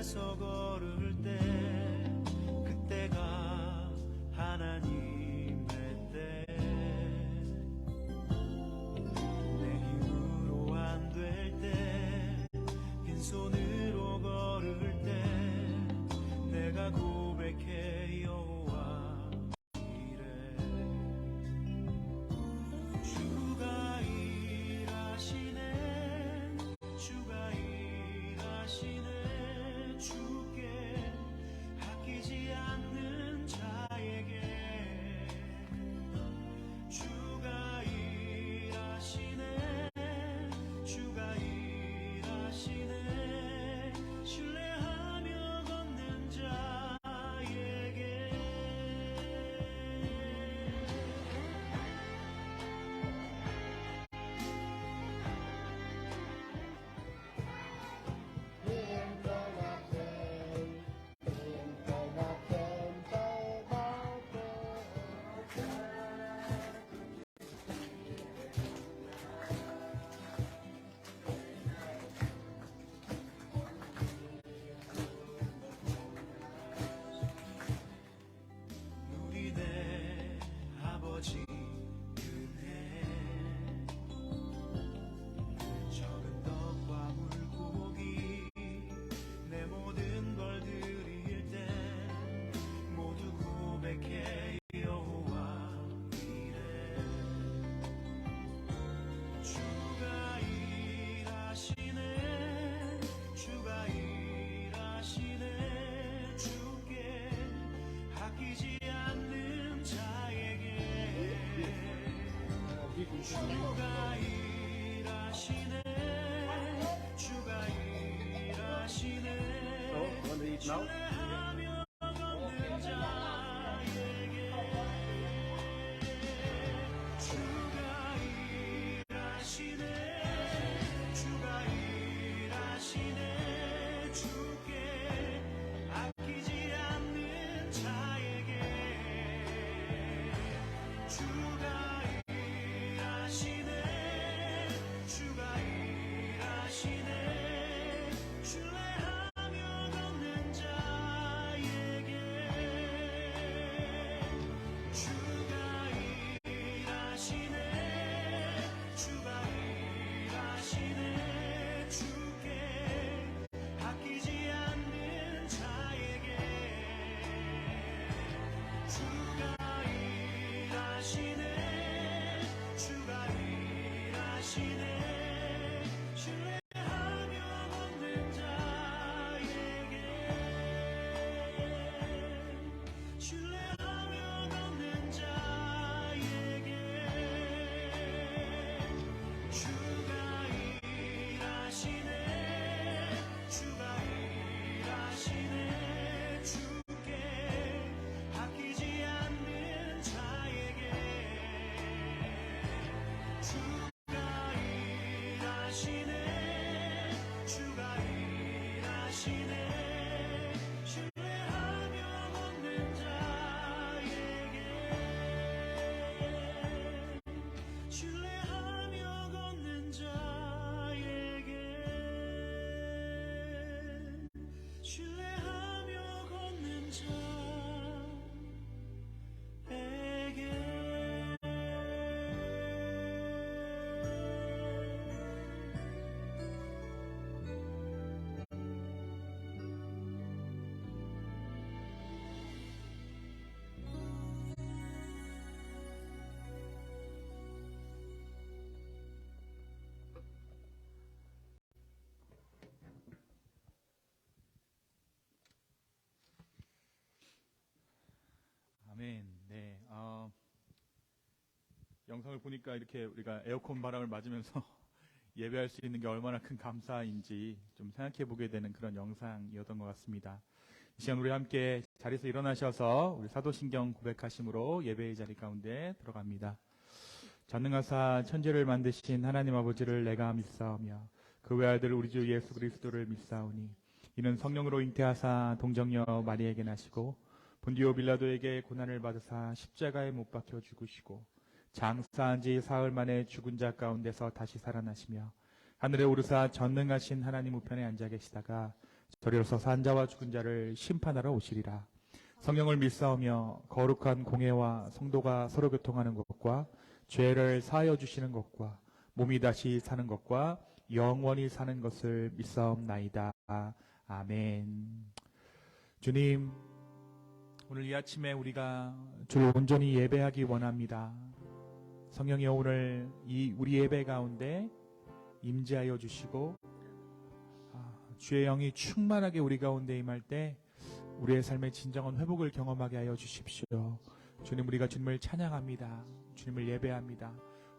앞에서 걸을 때 그때가 하나님의 때 내 힘으로 안 될 때 빈손으로 걸을 때 내가 고백해 여호와 이래 주가 일하시네 주가 일하시네 주께 아끼지 않는 자에게 주가 일하시네 주가 일하시네 신뢰하며 걷는 자에게 우리 내 아버지 은혜 적은 떡과 물고기 내 모든 걸 드릴 때 모두 고백해 여호와 이래 주가 일하시네 주가 일하시네 주께 아끼지 않는 자에게 주가 일하시네 주가 일하시네 신뢰하며 걷는 자에게 주가 일하시네 주가 일하시네 주께 아끼지 않는 자에게 주가 일하시네 주가 일하시네 신뢰하며 걷는 자에게 주가 일하시네 주가 일하시네 주께 아끼지 않는 자에게 주가 일하시네 주가 일하시네 신뢰하며 걷는 자에게 신뢰하며 걷는 자에게 주가 일하시네 주가 일하시네 주께 아끼지 않는 자에게 주가 일하시네 주가 일하시네 신뢰하며 걷는 자에게 신뢰하며 걷는 자에게 신뢰하며 걷는 자에게 아멘. 네. 영상을 보니까 이렇게 우리가 에어컨 바람을 맞으면서 예배할 수 있는 게 얼마나 큰 감사인지 좀 생각해 보게 되는 그런 영상이었던 것 같습니다. 이 시간 우리 함께 자리에서 일어나셔서 우리 사도신경 고백하심으로 예배의 자리 가운데 들어갑니다. 전능하사 천지를 만드신 하나님 아버지를 내가 믿사오며 그 외아들 우리 주 예수 그리스도를 믿사오니 이는 성령으로 잉태하사 동정녀 마리에게 나시고 본디오 빌라도에게 고난을 받으사 십자가에 못 박혀 죽으시고 장사한 지 사흘 만에 죽은 자 가운데서 다시 살아나시며 하늘에 오르사 전능하신 하나님 우편에 앉아 계시다가 저리로서 산자와 죽은 자를 심판하러 오시리라. 성령을 믿사오며 거룩한 공회와 성도가 서로 교통하는 것과 죄를 사하여 주시는 것과 몸이 다시 사는 것과 영원히 사는 것을 믿사옵나이다. 아멘. 주님, 오늘 이 아침에 우리가 주를 온전히 예배하기 원합니다. 성령이 오늘 이 우리 예배 가운데 임재하여 주시고 주의 영이 충만하게 우리 가운데 임할 때 우리의 삶의 진정한 회복을 경험하게 하여 주십시오. 주님, 우리가 주님을 찬양합니다. 주님을 예배합니다.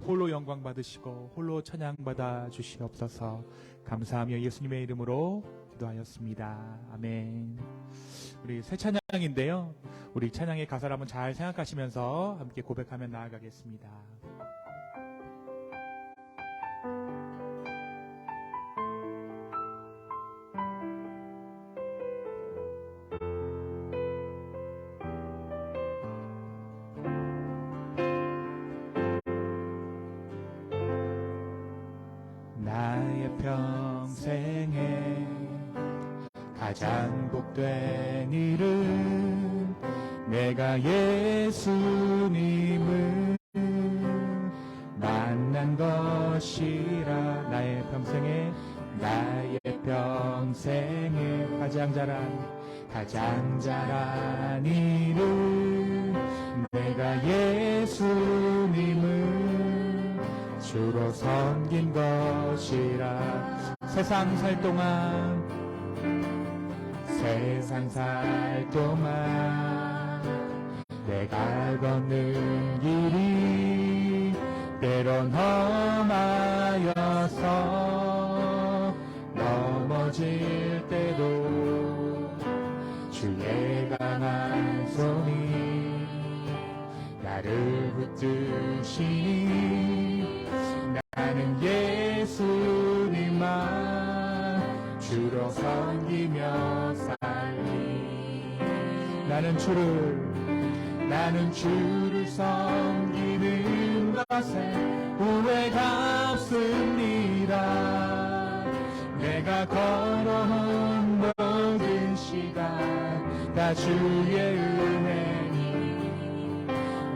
홀로 영광 받으시고 홀로 찬양 받아 주시옵소서. 감사하며 예수님의 이름으로 기도하였습니다. 아멘. 우리 새 찬양인데요, 우리 찬양의 가사를 한번 잘 생각하시면서 함께 고백하며 나아가겠습니다. 나의 평생에 가장 복된 일은 내가 예수님을 만난 것이라. 나의 평생에 가장 잘한 일은 내가 예수님을 주로 섬긴 것이라. 세상 살 동안 내가 걷는 길이 때론 험하여서 넘어질 때도 주의 강한 손이 나를 붙드시니 나는 예수님만 주로 섬기며 살리. 나는 주를 섬기는 것에 후회가 없습니다. 내가 걸어온 모든 시간 다 주의 은혜니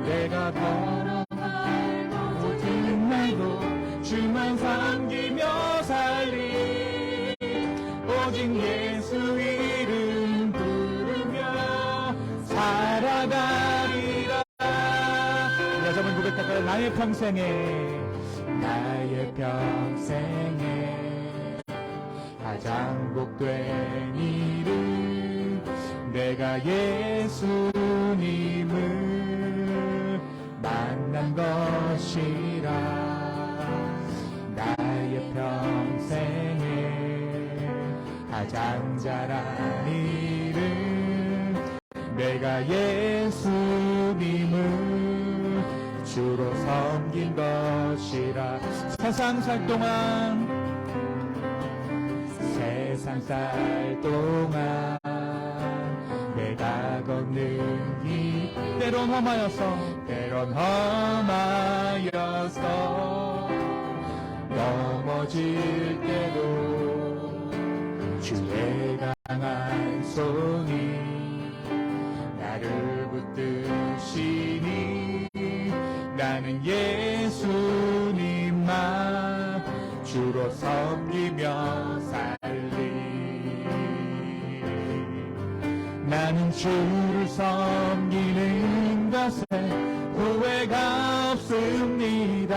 내가 걸어갈 모든 날도 주만 섬기며 살리. 오직 예수 이름 부르며 살아가리라. 우리가 저번 고백할까요? 나의 평생에 가장 복된 일은 내가 예수님을 만난 것이라. 나의 평생에 가장 잘한 일은 내가 예수님을 주로 섬긴 것이라. 세상 살 동안 내가 걷는 길 때론 험하여서 넘어질 때도 주의 강한 손이 나를 붙드시니 나는 예수님만 주로 섬기며 살리. 나는 주를 섬기는 것에 후회가 없습니다.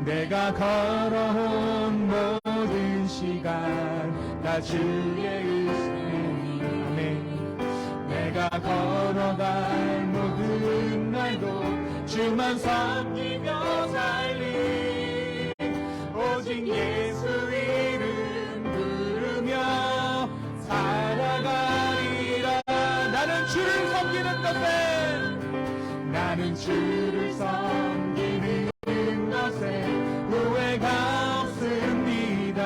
내가 걸어온 모든 시간 다 주의 은혜니 내가 걸어갈 모든 날도 주만 섬기며 살리. 오직 예수 이름 부르며 살아가리라. 나는 주를 섬기는 것에 후회가 없습니다.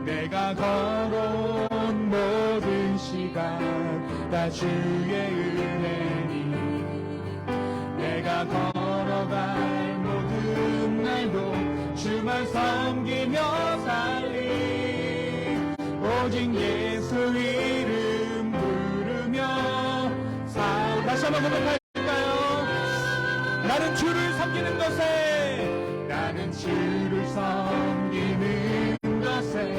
내가 걸어온 모든 시간 다 주의 은혜니 내가 걸어갈 모든 날도 주만 섬기며 살리. 오직 예수 이름 부르며 다시 한번 고백할까요? 나는 주를 섬기는 것에 나는 주를 섬기는 것에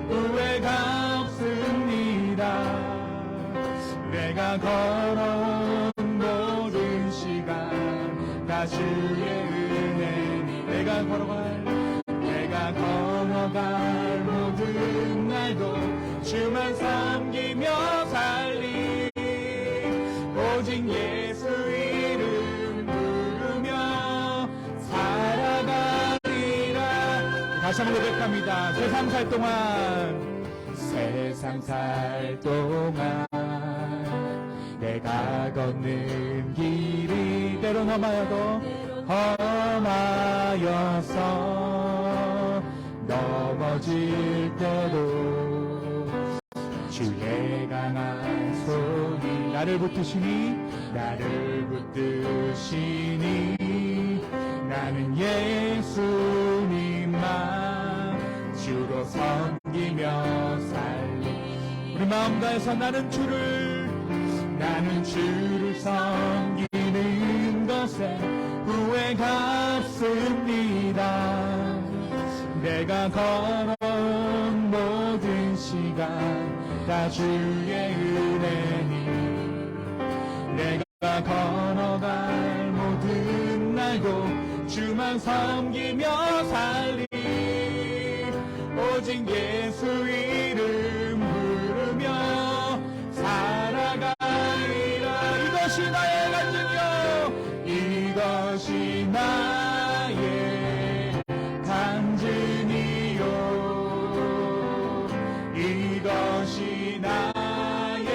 후회가 없습니다. 내가 걸어온 모든 시간 다 주의 은혜니 내가 걸어갈 모든 날도 주만 섬기며 살리 오직 예수 이름 부르며 살아가리라. 다시 한번 고백합니다. 세상 살 동안 내가 걷는 길이 때론 험하여서 넘어질 때도 주의 강한 손이 나를 붙드시니 나는 예수님만 주로 섬기며 살리 우리 마음 다해서 나는 주를 섬기는 것에 후회가 없습니다. 내가 걸어온 모든 시간 다 주의 은혜니 내가 걸어갈 모든 날도 주만 섬기며 살리 오직 예수 이름 부르며 살아가리라. 이것이 나의 간증이요 이것이 나의 간증이요 이것이 나의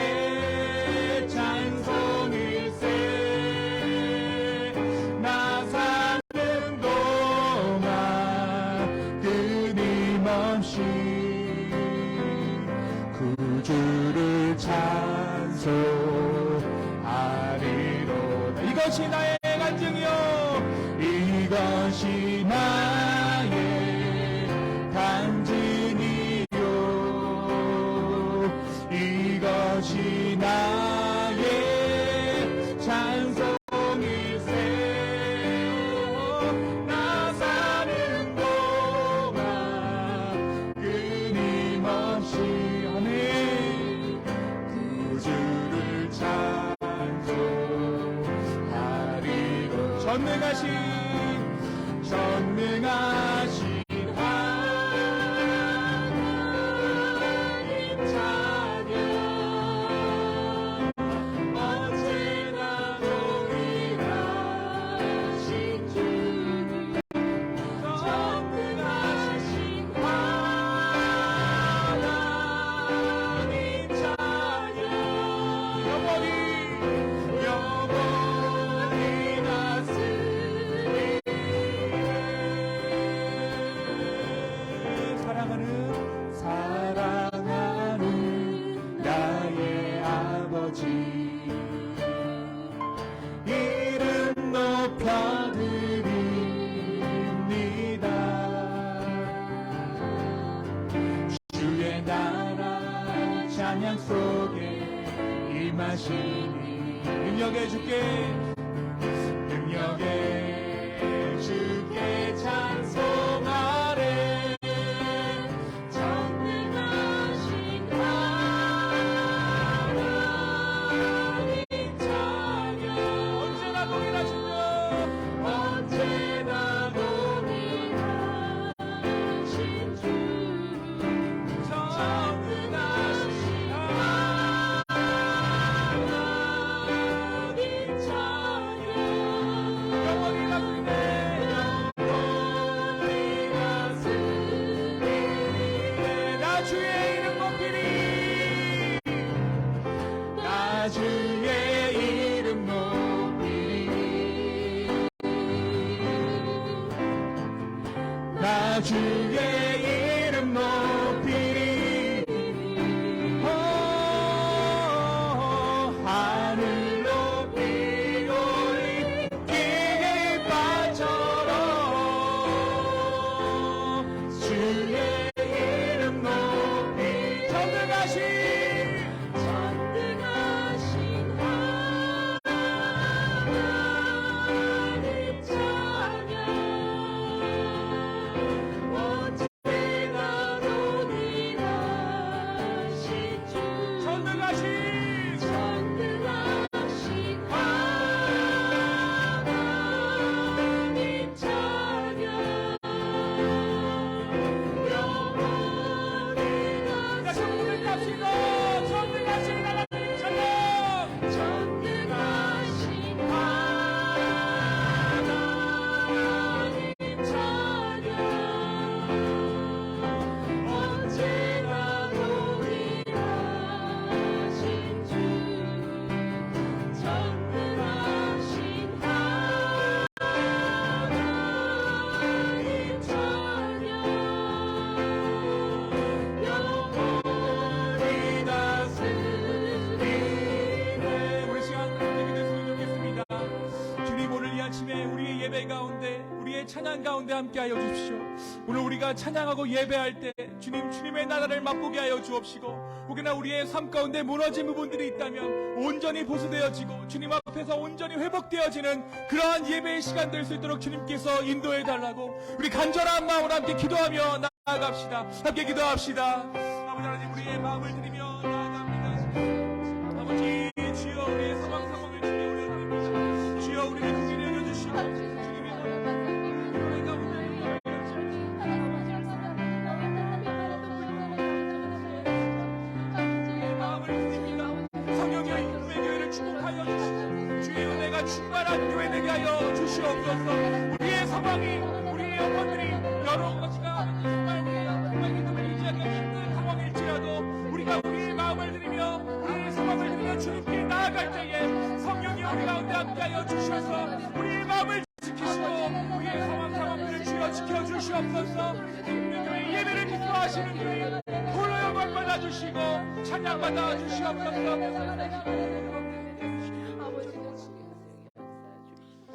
찬송일세. 나 사는 동안 끊임없이 구주를 찬송하리로다. 이것이 나의 간증이요 이것이 나의 간증이요 이것이 나의 찬송일세. 나 사는 동안 끊임없이 아멘 구주를 찬송하리로. 전능하신 하나님 찬양 언제나 동일하신 주님 전능하신 하나님 찬양 영원히 다스리 사랑하는 나의 아버지 이름 높여드립니다. 주의 나라 찬양 속에 임하시니 능력의 주께 찬송하래. 전능하신 하나님 찬양 언제나 동일하신 주 전능하신 하나님 찬양 영원히 나 주의 이름 높이리. 나 주의 이름 높이리. 나 주의 이름 높이리. 하늘 높이 올리 깃발처럼 주의 이름 높이 전능하신 찬양 가운데 함께하여 주십시오. 오늘 우리가 찬양하고 예배할 때 주님의 나라를 맛보게 하여 주옵시고, 혹여나 우리의 삶 가운데 무너진 부분들이 있다면 온전히 보수되어지고 주님 앞에서 온전히 회복되어지는 그러한 예배의 시간 될 수 있도록 주님께서 인도해 달라고 우리 간절한 마음으로 함께 기도하며 나아갑시다. 함께 기도합시다. 아버지 하나님, 우리의 마음을 드리며 나아갑니다. 아버지, 주여 우리의 상황을 주께 올려드립니다. 주여 우리를 긍휼히 여겨주시고 주님의 우리 가운데 마음을 드립니다. 성령의 기쁨의 교회를 축복하여 주시고 주의 은혜가 충만한 교회 되게 하여 주시옵소서. 우리의 상황이, 우리의 영혼들이 여러 가지가 정말 믿음을 유지하기 힘든 상황일지라도 우리가 우리의 마음을 드리며 우리의 상황을 드리며 주님께 나아갈 때에 성령이 우리 가운데 함께하여 주셔서 우리의 마음을 지키시고 우리의 상황들을 주여 지켜주시옵소서. 교회 예배를 기뻐하시는 교회 홀로 영광 받아주시고 찬양 받아주시옵소서.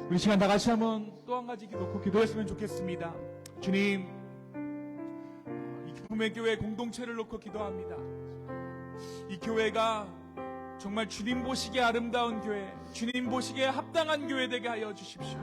우리 시간 다 같이 한번 또 한 가지 기도했으면 좋겠습니다. 주님, 이 기쁨의 교회 공동체를 놓고 기도합니다. 이 교회가 정말 주님 보시기에 아름다운 교회, 주님 보시기에 합당한 교회 되게 하여 주십시오.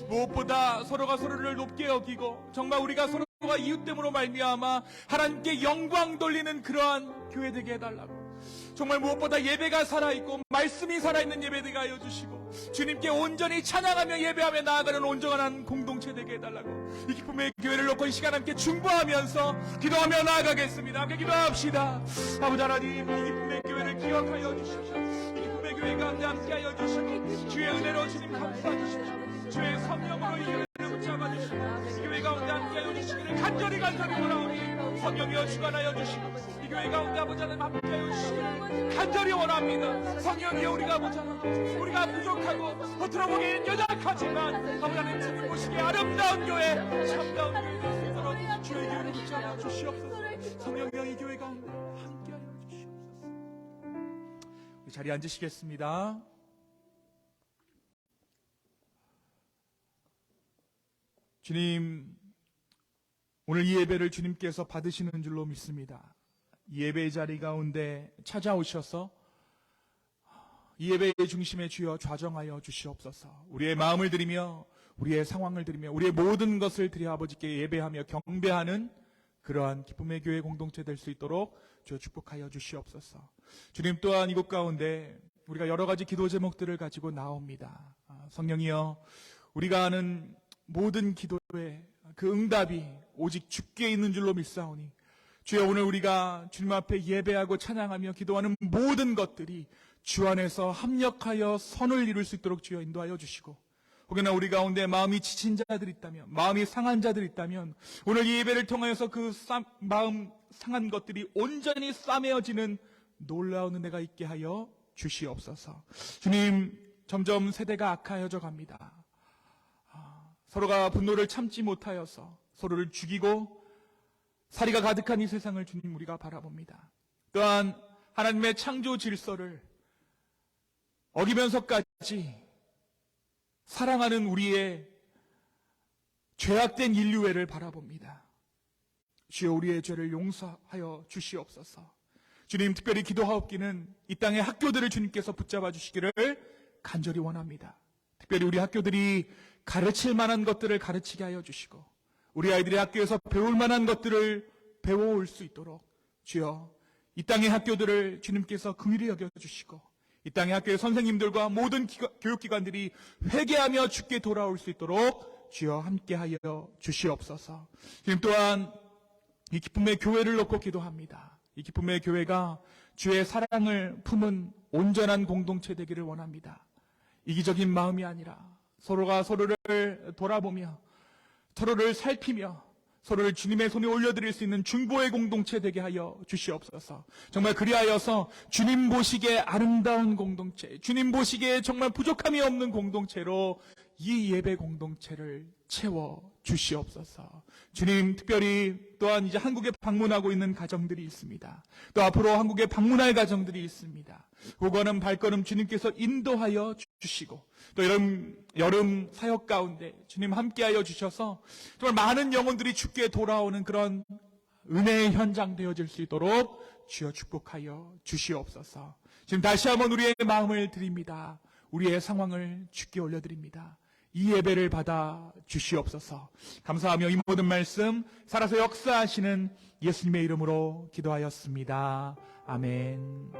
무엇보다 서로가 서로를 높게 여기고 정말 우리가 서로가 이웃됨으로 말미암아 하나님께 영광 돌리는 그러한 교회 되게 해달라고, 정말 무엇보다 예배가 살아있고 말씀이 살아있는 예배 되게 하여 주시고 주님께 온전히 찬양하며 예배하며 나아가는 온전한 공동체 되게 해달라고, 이 기쁨의 교회를 놓고 이 시간 함께 중보하면서 기도하며 나아가겠습니다. 함께 기도합시다. 아버지 하나님, 이 기쁨의 교회를 기억하여 주십시오. 이 기쁨의 교회 가운데 함께하여 주시고 주의 은혜로 주님 감싸 주십시오. 주의 성령으로 이 교회를 붙잡아 주시고 이 교회 가운데 함께하여 주시기를 간절히 원하오니 성령이여 주관하여 주시고 이 교회 가운데 아버지 하나님 함께하여 주시기를 간절히 원합니다. 성령이여, 우리가 우리가 부족하고 겉으로 보기엔 연약하지만 아버지 하나님 주님 보시기에 아름다운 교회, 참다운 교회 될 수 있도록 주의 교회를 붙잡아 주시옵소서. 성령이여, 이 교회 가운데 함께하여 주시옵소서. 우리 자리에 앉으시겠습니다. 주님, 오늘 이 예배를 주님께서 받으시는 줄로 믿습니다. 이 예배의 자리 가운데 찾아오셔서 이 예배의 중심에 주여 좌정하여 주시옵소서. 우리의 마음을 드리며 우리의 상황을 드리며 우리의 모든 것을 드려 아버지께 예배하며 경배하는 그러한 기쁨의 교회 공동체 될 수 있도록 주여 축복하여 주시옵소서. 주님, 또한 이곳 가운데 우리가 여러 가지 기도 제목들을 가지고 나옵니다. 성령이여, 우리가 하는 모든 기도의 그 응답이 오직 주께 있는 줄로 믿사오니 주여, 오늘 우리가 주님 앞에 예배하고 찬양하며 기도하는 모든 것들이 주 안에서 합력하여 선을 이룰 수 있도록 주여 인도하여 주시고, 혹여나 우리 가운데 마음이 지친 자들이 있다면, 마음이 상한 자들이 있다면 오늘 이 예배를 통하여서 그 마음 상한 것들이 온전히 싸매어지는 놀라운 은혜가 있게 하여 주시옵소서. 주님, 점점 세대가 악하여져 갑니다. 서로가 분노를 참지 못하여서 서로를 죽이고 살이가 가득한 이 세상을 주님 우리가 바라봅니다. 또한 하나님의 창조 질서를 어기면서까지 사랑하는 우리의 죄악된 인류애를 바라봅니다. 주여, 우리의 죄를 용서하여 주시옵소서. 주님, 특별히 기도하옵기는 이 땅의 학교들을 주님께서 붙잡아 주시기를 간절히 원합니다. 특별히 우리 학교들이 가르칠 만한 것들을 가르치게 하여 주시고 우리 아이들이 학교에서 배울 만한 것들을 배워올 수 있도록 주여, 이 땅의 학교들을 주님께서 긍휼히 여겨주시고 이 땅의 학교의 선생님들과 모든 교육기관들이 회개하며 주께 돌아올 수 있도록 주여 함께하여 주시옵소서. 주님, 또한 이 기쁨의 교회를 놓고 기도합니다. 이 기쁨의 교회가 주의 사랑을 품은 온전한 공동체 되기를 원합니다. 이기적인 마음이 아니라 서로가 서로를 돌아보며 서로를 살피며 서로를 주님의 손에 올려드릴 수 있는 중보의 공동체 되게 하여 주시옵소서. 정말 그리하여서 주님 보시기에 아름다운 공동체, 주님 보시기에 정말 부족함이 없는 공동체로 이 예배 공동체를 채워 주시옵소서. 주님, 특별히 또한 이제 한국에 방문하고 있는 가정들이 있습니다. 또 앞으로 한국에 방문할 가정들이 있습니다. 그거는 발걸음 주님께서 인도하여 주시고, 또 여름 사역 가운데 주님 함께하여 주셔서 정말 많은 영혼들이 주께 돌아오는 그런 은혜의 현장 되어질 수 있도록 주여 축복하여 주시옵소서. 지금 다시 한번 우리의 마음을 드립니다. 우리의 상황을 주께 올려드립니다. 이 예배를 받아 주시옵소서. 감사하며 이 모든 말씀 살아서 역사하시는 예수님의 이름으로 기도하였습니다. 아멘.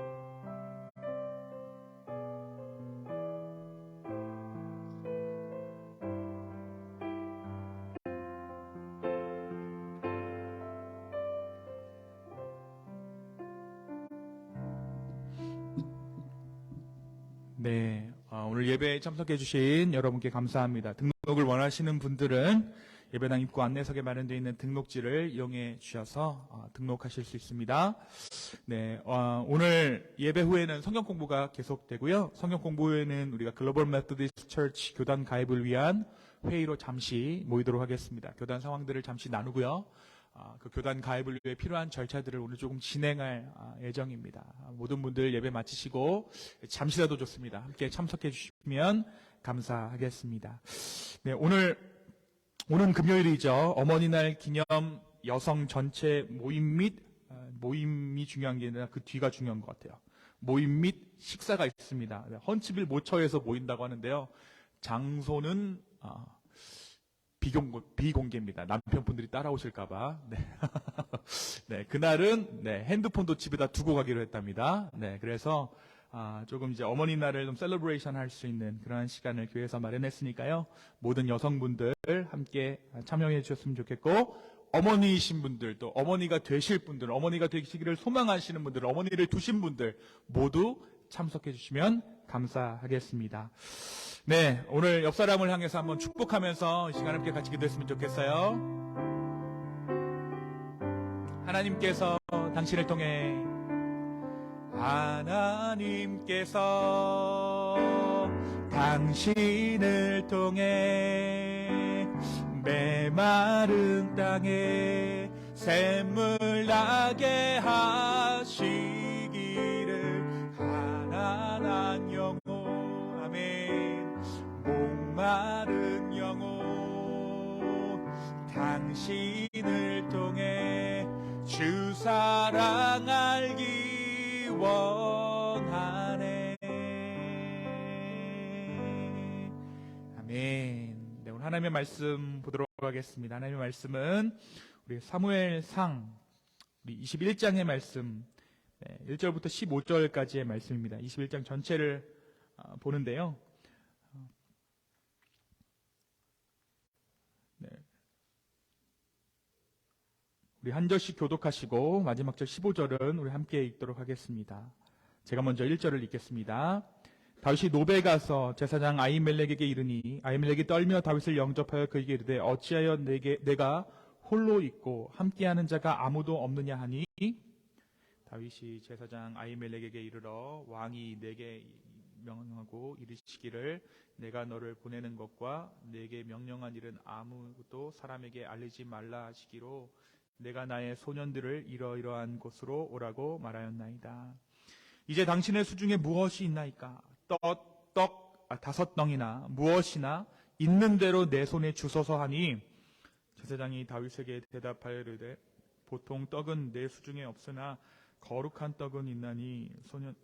네, 오늘 예배에 참석해 주신 여러분께 감사합니다. 등록을 원하시는 분들은 예배당 입구 안내석에 마련되어 있는 등록지를 이용해 주셔서 등록하실 수 있습니다. 네, 오늘 예배 후에는 성경 공부가 계속되고요. 성경 공부 후에는 우리가 글로벌 메소디스트 처치 교단 가입을 위한 회의로 잠시 모이도록 하겠습니다. 교단 상황들을 잠시 나누고요. 그 교단 가입을 위해 필요한 절차들을 오늘 조금 진행할 예정입니다. 모든 분들 예배 마치시고 잠시라도 좋습니다. 함께 참석해 주시면 감사하겠습니다. 네, 오늘 금요일이죠. 어머니날 기념 여성 전체 모임 및 모임이 중요한 게 아니라 그 뒤가 중요한 것 같아요. 모임 및 식사가 있습니다. 헌치빌 모처에서 모인다고 하는데요. 장소는 비공개입니다. 남편분들이 따라오실까봐. 네. 네, 그날은 핸드폰도 집에다 두고 가기로 했답니다. 네, 그래서 조금 이제 어머니날을 좀 셀러브레이션 할 수 있는 그런 시간을 교회에서 마련했으니까요. 모든 여성분들 함께 참여해 주셨으면 좋겠고, 어머니이신 분들, 또 어머니가 되실 분들, 어머니가 되시기를 소망하시는 분들, 어머니를 두신 분들 모두 참석해 주시면 감사하겠습니다. 네, 오늘 옆 사람을 향해서 한번 축복하면서 이 시간 함께 같이 기도했으면 좋겠어요. 하나님께서 당신을 통해 당신을 통해 메마른 땅에 샘물 나게 하시기를 가난한 영혼, 아멘, 목마른 영혼 당신을 통해 주 사랑 알기 원하네. 아멘. 네, 오늘 하나님의 말씀 보도록 하겠습니다. 하나님의 말씀은 우리 사무엘상 우리 21장의 말씀, 1절부터 15절까지의 말씀입니다. 21장 전체를 보는데요. 네. 우리 한 절씩 교독하시고 마지막 절 15절은 우리 함께 읽도록 하겠습니다. 제가 먼저 1절을 읽겠습니다. 다윗이 노베에 가서 제사장 아히멜렉에게 이르니 아히멜렉이 떨며 다윗을 영접하여 그에게 이르되 어찌하여 내가 홀로 있고 함께하는 자가 아무도 없느냐 하니, 다윗이 제사장 아히멜렉에게 이르러 왕이 내게 명령하고 이르시기를 내가 너를 보내는 것과 내게 명령한 일은 아무도 사람에게 알리지 말라 하시기로 내가 나의 소년들을 이러이러한 곳으로 오라고 말하였나이다. 이제 당신의 수중에 무엇이 있나이까? 떡 5덩이나 무엇이나 있는 대로 내 손에 주소서 하니, 제사장이 다윗에게 대답하여 이르되 보통 떡은 내 수중에 없으나 거룩한 떡은 있나니 소년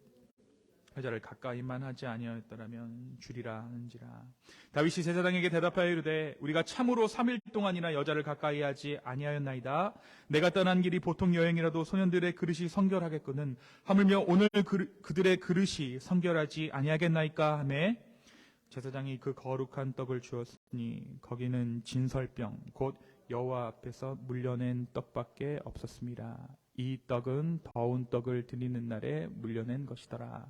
여자를 가까이만 하지 아니하였더라면 주리라 하는지라. 다윗이 제사장에게 대답하여 이르되 우리가 참으로 3일 동안이나 여자를 가까이 하지 아니하였나이다. 내가 떠난 길이 보통 여행이라도 소년들의 그릇이 성결하겠거든 하물며 오늘 그들의 그릇이 성결하지 아니하겠나이까 하매, 제사장이 그 거룩한 떡을 주었으니 거기는 진설병 곧 여호와 앞에서 물려낸 떡밖에 없었습니다. 이 떡은 더운 떡을 드리는 날에 물려낸 것이더라.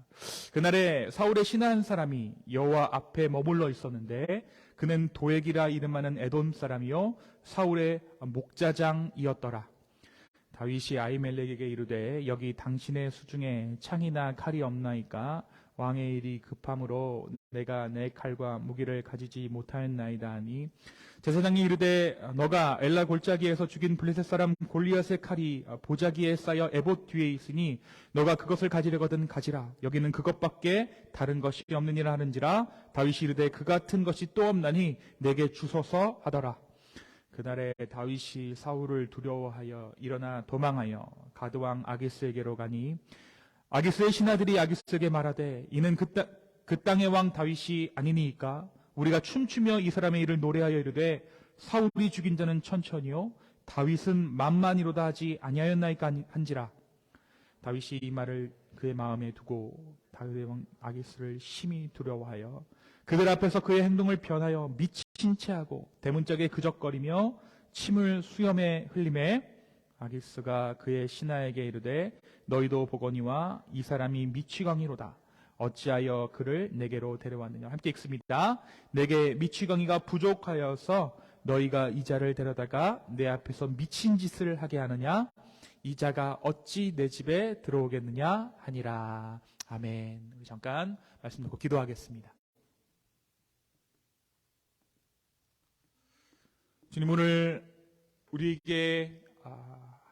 그날에 사울의 신하 한 사람이 여호와 앞에 머물러 있었는데 그는 도액이라 이름하는 에돔 사람이요 사울의 목자장이었더라. 다윗이 아히멜렉에게 이르되 여기 당신의 수중에 창이나 칼이 없나이까? 왕의 일이 급함으로 내가 내 칼과 무기를 가지지 못하였나이다 하니 제사장이 이르되 너가 엘라 골짜기에서 죽인 블레셋 사람 골리앗의 칼이 보자기에 쌓여 에봇 뒤에 있으니 너가 그것을 가지려거든 가지라. 여기는 그것밖에 다른 것이 없느니라 하는지라. 다윗이 이르되 그 같은 것이 또 없나니 내게 주소서 하더라. 그날에 다윗이 사울을 두려워하여 일어나 도망하여 가드왕 아기스에게로 가니 아기스의 신하들이 아기스에게 말하되 이는 그 땅의 왕 다윗이 아니니까 우리가 춤추며 이 사람의 일을 노래하여 이르되 사울이 죽인 자는 천천히요 다윗은 만만이로다 하지 아니하였나이까 한지라. 다윗이 이 말을 그의 마음에 두고 다윗의 왕 아기스를 심히 두려워하여 그들 앞에서 그의 행동을 변하여 미친 채 하고 대문짝에 그적거리며 침을 수염에 흘리매 아기스가 그의 신하에게 이르되 너희도 보거니와 이 사람이 미치광이로다. 어찌하여 그를 내게로 데려왔느냐. 함께 읽습니다. 내게 미치광이가 부족하여서 너희가 이 자를 데려다가 내 앞에서 미친 짓을 하게 하느냐. 이 자가 어찌 내 집에 들어오겠느냐 하니라. 아멘. 우리 잠깐 말씀 듣고 기도하겠습니다. 주님, 오늘 우리에게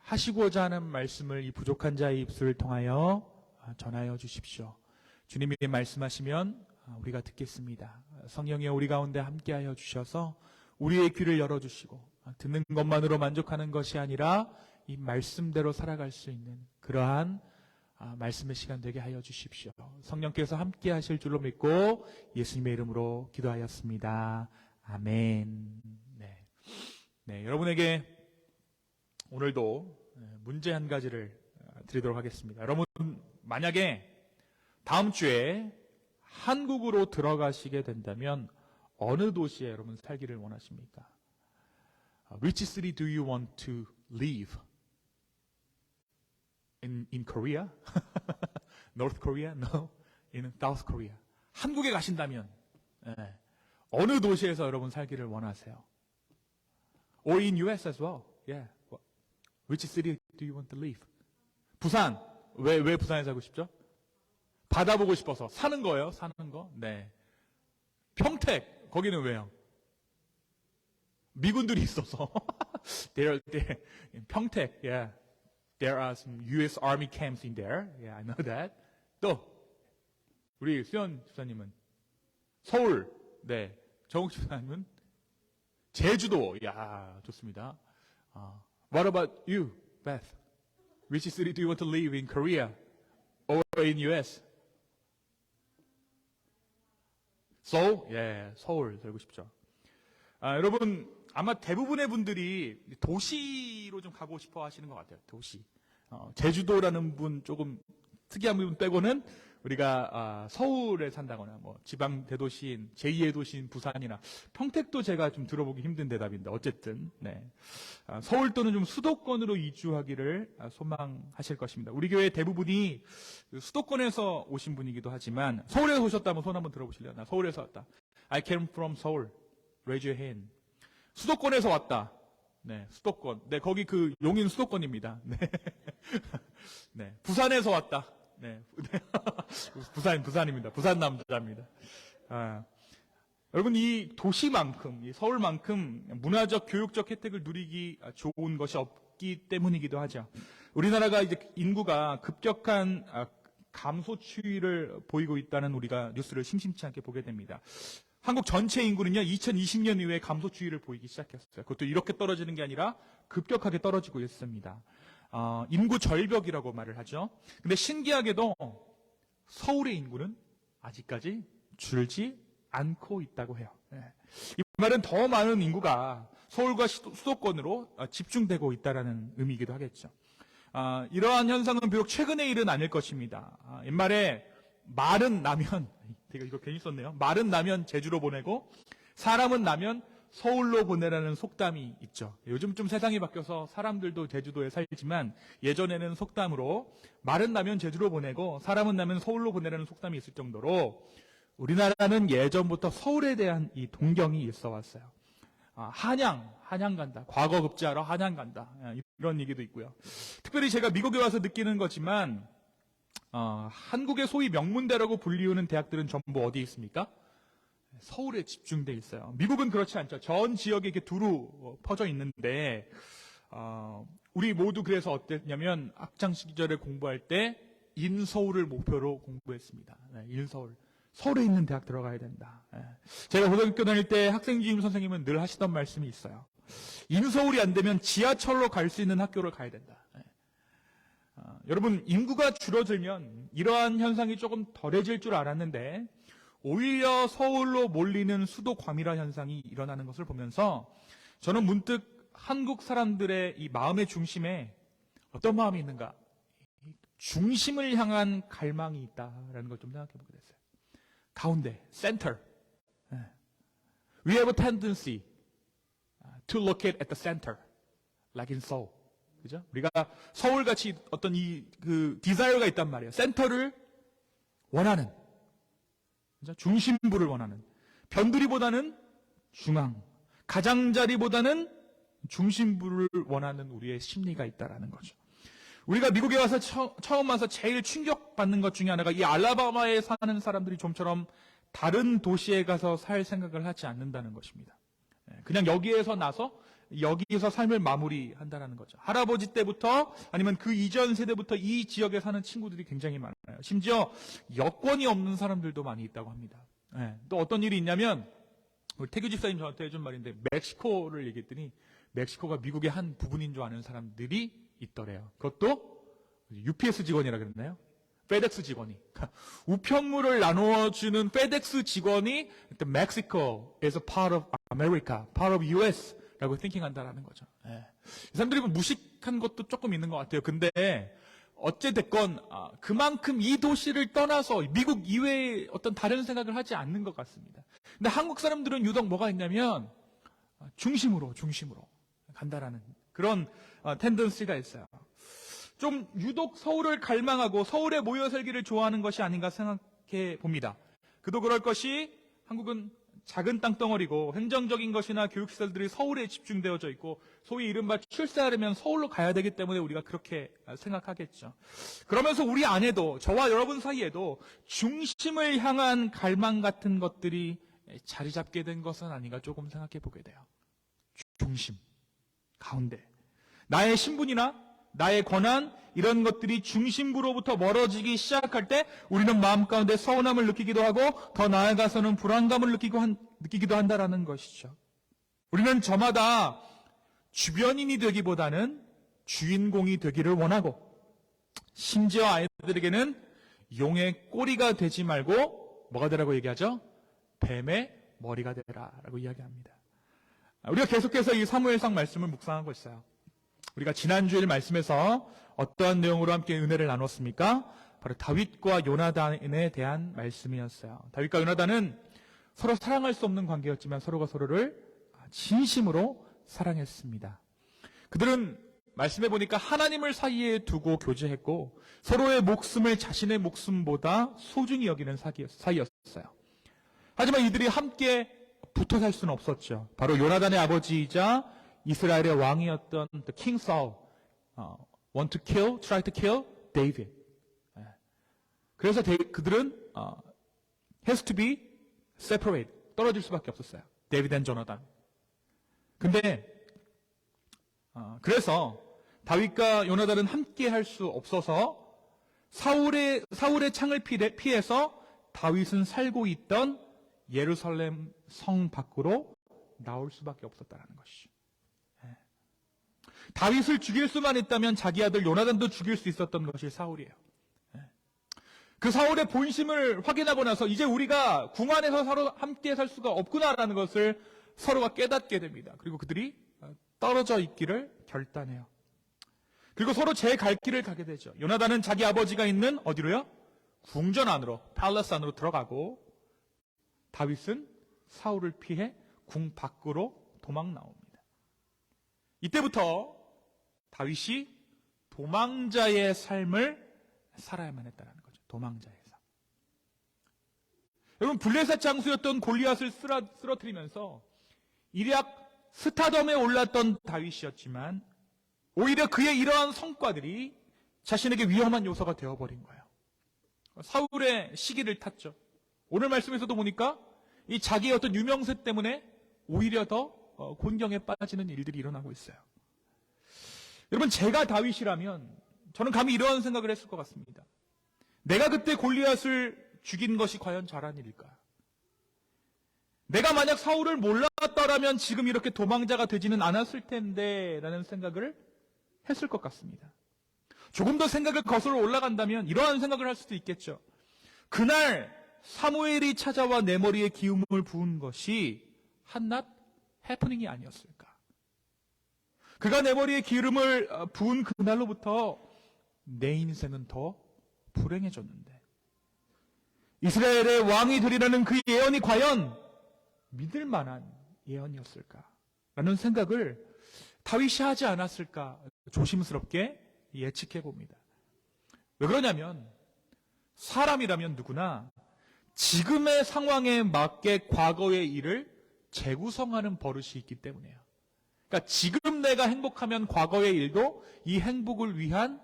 하시고자 하는 말씀을 이 부족한 자의 입술을 통하여 전하여 주십시오. 주님이 말씀하시면 우리가 듣겠습니다. 성령이여 우리 가운데 함께하여 주셔서 우리의 귀를 열어주시고 듣는 것만으로 만족하는 것이 아니라 이 말씀대로 살아갈 수 있는 그러한 말씀의 시간 되게 하여 주십시오. 성령께서 함께하실 줄로 믿고 예수님의 이름으로 기도하였습니다. 아멘. 네, 여러분에게 오늘도 문제 한 가지를 드리도록 하겠습니다. 여러분, 만약에 다음 주에 한국으로 들어가시게 된다면 어느 도시에 여러분 살기를 원하십니까? Which city do you want to live? In Korea? North Korea? No. In South Korea. 한국에 가신다면 어느 도시에서 여러분 살기를 원하세요? Or in US as well. Yeah. Which city do you want to live? 부산. 왜 부산에 살고 싶죠? 바다 보고 싶어서. 사는 거예요? 사는 거? 네. 평택. 거기는 왜요? 미군들이 있어서. 평택. Yeah. There are some US Army camps in there. Yeah, I know that. 또 우리 수연 집사님은 서울. 네. 정욱 집사님은 제주도. 야, 좋습니다. What about you, Beth? Which city do you want to live in Korea or in US? 서울? 예, 서울 살고 싶죠. 여러분, 아마 대부분의 분들이 도시로 좀 가고 싶어 하시는 것 같아요. 도시. 제주도라는 분 조금 특이한 부분 빼고는 우리가 서울에 산다거나 뭐 지방 대도시인 제2의 도시인 부산이나 평택도 제가 좀 들어보기 힘든 대답인데 어쨌든 네. 서울 또는 좀 수도권으로 이주하기를 소망하실 것입니다. 우리 교회 대부분이 수도권에서 오신 분이기도 하지만 서울에서 오셨다면 손 한번 들어보실래요? 나 서울에서 왔다. I came from Seoul. Raise your hand. 수도권에서 왔다. 네, 수도권. 네, 거기 그 용인 수도권입니다. 네. 네, 부산에서 왔다. 네, 부산입니다. 부산 남자입니다. 여러분, 이 도시만큼, 이 서울만큼 문화적, 교육적 혜택을 누리기 좋은 것이 없기 때문이기도 하죠. 우리나라가 이제 인구가 급격한 감소 추이를 보이고 있다는 우리가 뉴스를 심심치 않게 보게 됩니다. 한국 전체 인구는요, 2020년 이후에 감소 추이를 보이기 시작했어요. 그것도 이렇게 떨어지는 게 아니라 급격하게 떨어지고 있습니다. 인구 절벽이라고 말을 하죠. 근데 신기하게도 서울의 인구는 아직까지 줄지 않고 있다고 해요. 이 말은 더 많은 인구가 서울과 수도권으로 집중되고 있다는 의미이기도 하겠죠. 이러한 현상은 비록 최근의 일은 아닐 것입니다. 옛말에 말은 나면, 제가 이거 괜히 썼네요. 말은 나면 제주로 보내고 사람은 나면 서울로 보내라는 속담이 있죠. 요즘 좀 세상이 바뀌어서 사람들도 제주도에 살지만 예전에는 속담으로 말은 나면 제주로 보내고 사람은 나면 서울로 보내라는 속담이 있을 정도로 우리나라는 예전부터 서울에 대한 이 동경이 있어 왔어요. 한양 간다. 과거 급제하러 한양 간다. 이런 얘기도 있고요. 특별히 제가 미국에 와서 느끼는 거지만 한국의 소위 명문대라고 불리우는 대학들은 전부 어디에 있습니까? 서울에 집중돼 있어요. 미국은 그렇지 않죠. 전 지역에 이렇게 두루 퍼져 있는데, 우리 모두 그래서 어땠냐면 학창 시절에 공부할 때 인서울을 목표로 공부했습니다. 네, 인서울. 서울에 있는 대학 들어가야 된다. 네. 제가 고등학교 다닐 때 학생주임 선생님은 늘 하시던 말씀이 있어요. 인서울이 안 되면 지하철로 갈 수 있는 학교를 가야 된다. 네. 여러분, 인구가 줄어들면 이러한 현상이 조금 덜해질 줄 알았는데 오히려 서울로 몰리는 수도 과밀화 현상이 일어나는 것을 보면서 저는 문득 한국 사람들의 이 마음의 중심에 어떤 마음이 있는가? 중심을 향한 갈망이 있다라는 걸 좀 생각해 보게 됐어요. 가운데, center. We have a tendency to locate at the center, like in Seoul. 그죠? 우리가 서울같이 어떤 디자이어가 있단 말이에요. 센터를 원하는. 그죠? 중심부를 원하는. 변두리보다는 중앙. 가장자리보다는 중심부를 원하는 우리의 심리가 있다라는 거죠. 우리가 미국에 와서 처음 와서 제일 충격받는 것 중에 하나가 이 알라바마에 사는 사람들이 좀처럼 다른 도시에 가서 살 생각을 하지 않는다는 것입니다. 그냥 여기에서 나서 여기에서 삶을 마무리한다는 거죠. 할아버지 때부터 아니면 그 이전 세대부터 이 지역에 사는 친구들이 굉장히 많아요. 심지어 여권이 없는 사람들도 많이 있다고 합니다. 또 어떤 일이 있냐면 우리 태규 집사님 저한테 해준 말인데 멕시코를 얘기했더니 멕시코가 미국의 한 부분인 줄 아는 사람들이 있더래요. 그것도 UPS 직원이라 그랬나요? 페덱스 직원이. 우편물을 나누어주는 페덱스 직원이 Mexico is a part of America, part of US 라고 띵킹한다라는 거죠. 이 사람들이 무식한 것도 조금 있는 것 같아요. 근데 어찌됐건 그만큼 이 도시를 떠나서 미국 이외의 어떤 다른 생각을 하지 않는 것 같습니다. 근데 한국 사람들은 유독 뭐가 있냐면 중심으로 간다라는 그런 텐던시가 있어요. 좀 유독 서울을 갈망하고 서울에 모여 살기를 좋아하는 것이 아닌가 생각해 봅니다. 그도 그럴 것이 한국은 작은 땅덩어리고 행정적인 것이나 교육시설들이 서울에 집중되어져 있고 소위 이른바 출세하려면 서울로 가야 되기 때문에 우리가 그렇게 생각하겠죠. 그러면서 우리 안에도 저와 여러분 사이에도 중심을 향한 갈망 같은 것들이 자리 잡게 된 것은 아닌가 조금 생각해 보게 돼요. 중심, 가운데. 나의 신분이나 나의 권한 이런 것들이 중심부로부터 멀어지기 시작할 때 우리는 마음 가운데 서운함을 느끼기도 하고 더 나아가서는 불안감을 느끼기도 한다라는 것이죠. 우리는 저마다 주변인이 되기보다는 주인공이 되기를 원하고 심지어 아이들에게는 용의 꼬리가 되지 말고 뭐가 되라고 얘기하죠? 뱀의 머리가 되라라고 이야기합니다. 우리가 계속해서 이 사무엘상 말씀을 묵상하고 있어요. 우리가 지난주일 말씀에서 어떠한 내용으로 함께 은혜를 나눴습니까? 바로 다윗과 요나단에 대한 말씀이었어요. 다윗과 요나단은 서로 사랑할 수 없는 관계였지만 서로가 서로를 진심으로 사랑했습니다. 그들은 말씀해 보니까 하나님을 사이에 두고 교제했고 서로의 목숨을 자신의 목숨보다 소중히 여기는 사이였어요. 하지만 이들이 함께 붙어 살 수는 없었죠. 바로 요나단의 아버지이자 이스라엘의 왕이었던 King Saul, try to kill David. 그래서 그들은 has to be separate, 떨어질 수밖에 없었어요. 데이비드 앤 조나단. 근데 그래서 다윗과 요나단은 함께 할 수 없어서 사울의 창을 피해서 다윗은 살고 있던 예루살렘 성 밖으로 나올 수밖에 없었다는 것이죠. 다윗을 죽일 수만 있다면 자기 아들 요나단도 죽일 수 있었던 것이 사울이에요. 그 사울의 본심을 확인하고 나서 이제 우리가 궁 안에서 서로 함께 살 수가 없구나라는 것을 서로가 깨닫게 됩니다. 그리고 그들이 떨어져 있기를 결단해요. 그리고 서로 제 갈 길을 가게 되죠. 요나단은 자기 아버지가 있는 어디로요? 궁전 안으로, 팔레스 안으로 들어가고 다윗은 사울을 피해 궁 밖으로 도망 나옵니다. 이때부터 다윗이 도망자의 삶을 살아야만 했다는 거죠. 도망자의 삶. 여러분, 블레셋 장수였던 골리앗을 쓰러뜨리면서 일약 스타덤에 올랐던 다윗이었지만 오히려 그의 이러한 성과들이 자신에게 위험한 요소가 되어버린 거예요. 사울의 시기를 탔죠. 오늘 말씀에서도 보니까 이 자기의 어떤 유명세 때문에 오히려 더 곤경에 빠지는 일들이 일어나고 있어요. 여러분, 제가 다윗이라면 저는 감히 이러한 생각을 했을 것 같습니다. 내가 그때 골리앗을 죽인 것이 과연 잘한 일일까? 내가 만약 사울을 몰랐더라면 지금 이렇게 도망자가 되지는 않았을 텐데 라는 생각을 했을 것 같습니다. 조금 더 생각을 거슬러 올라간다면 이러한 생각을 할 수도 있겠죠. 그날 사무엘이 찾아와 내 머리에 기름을 부은 것이 한낱 해프닝이 아니었을까? 그가 내 머리에 기름을 부은 그날로부터 내 인생은 더 불행해졌는데, 이스라엘의 왕이 되리라는 그 예언이 과연 믿을 만한 예언이었을까? 라는 생각을 다윗이 하지 않았을까 조심스럽게 예측해 봅니다. 왜 그러냐면 사람이라면 누구나 지금의 상황에 맞게 과거의 일을 재구성하는 버릇이 있기 때문이에요. 그러니까 지금 내가 행복하면 과거의 일도 이 행복을 위한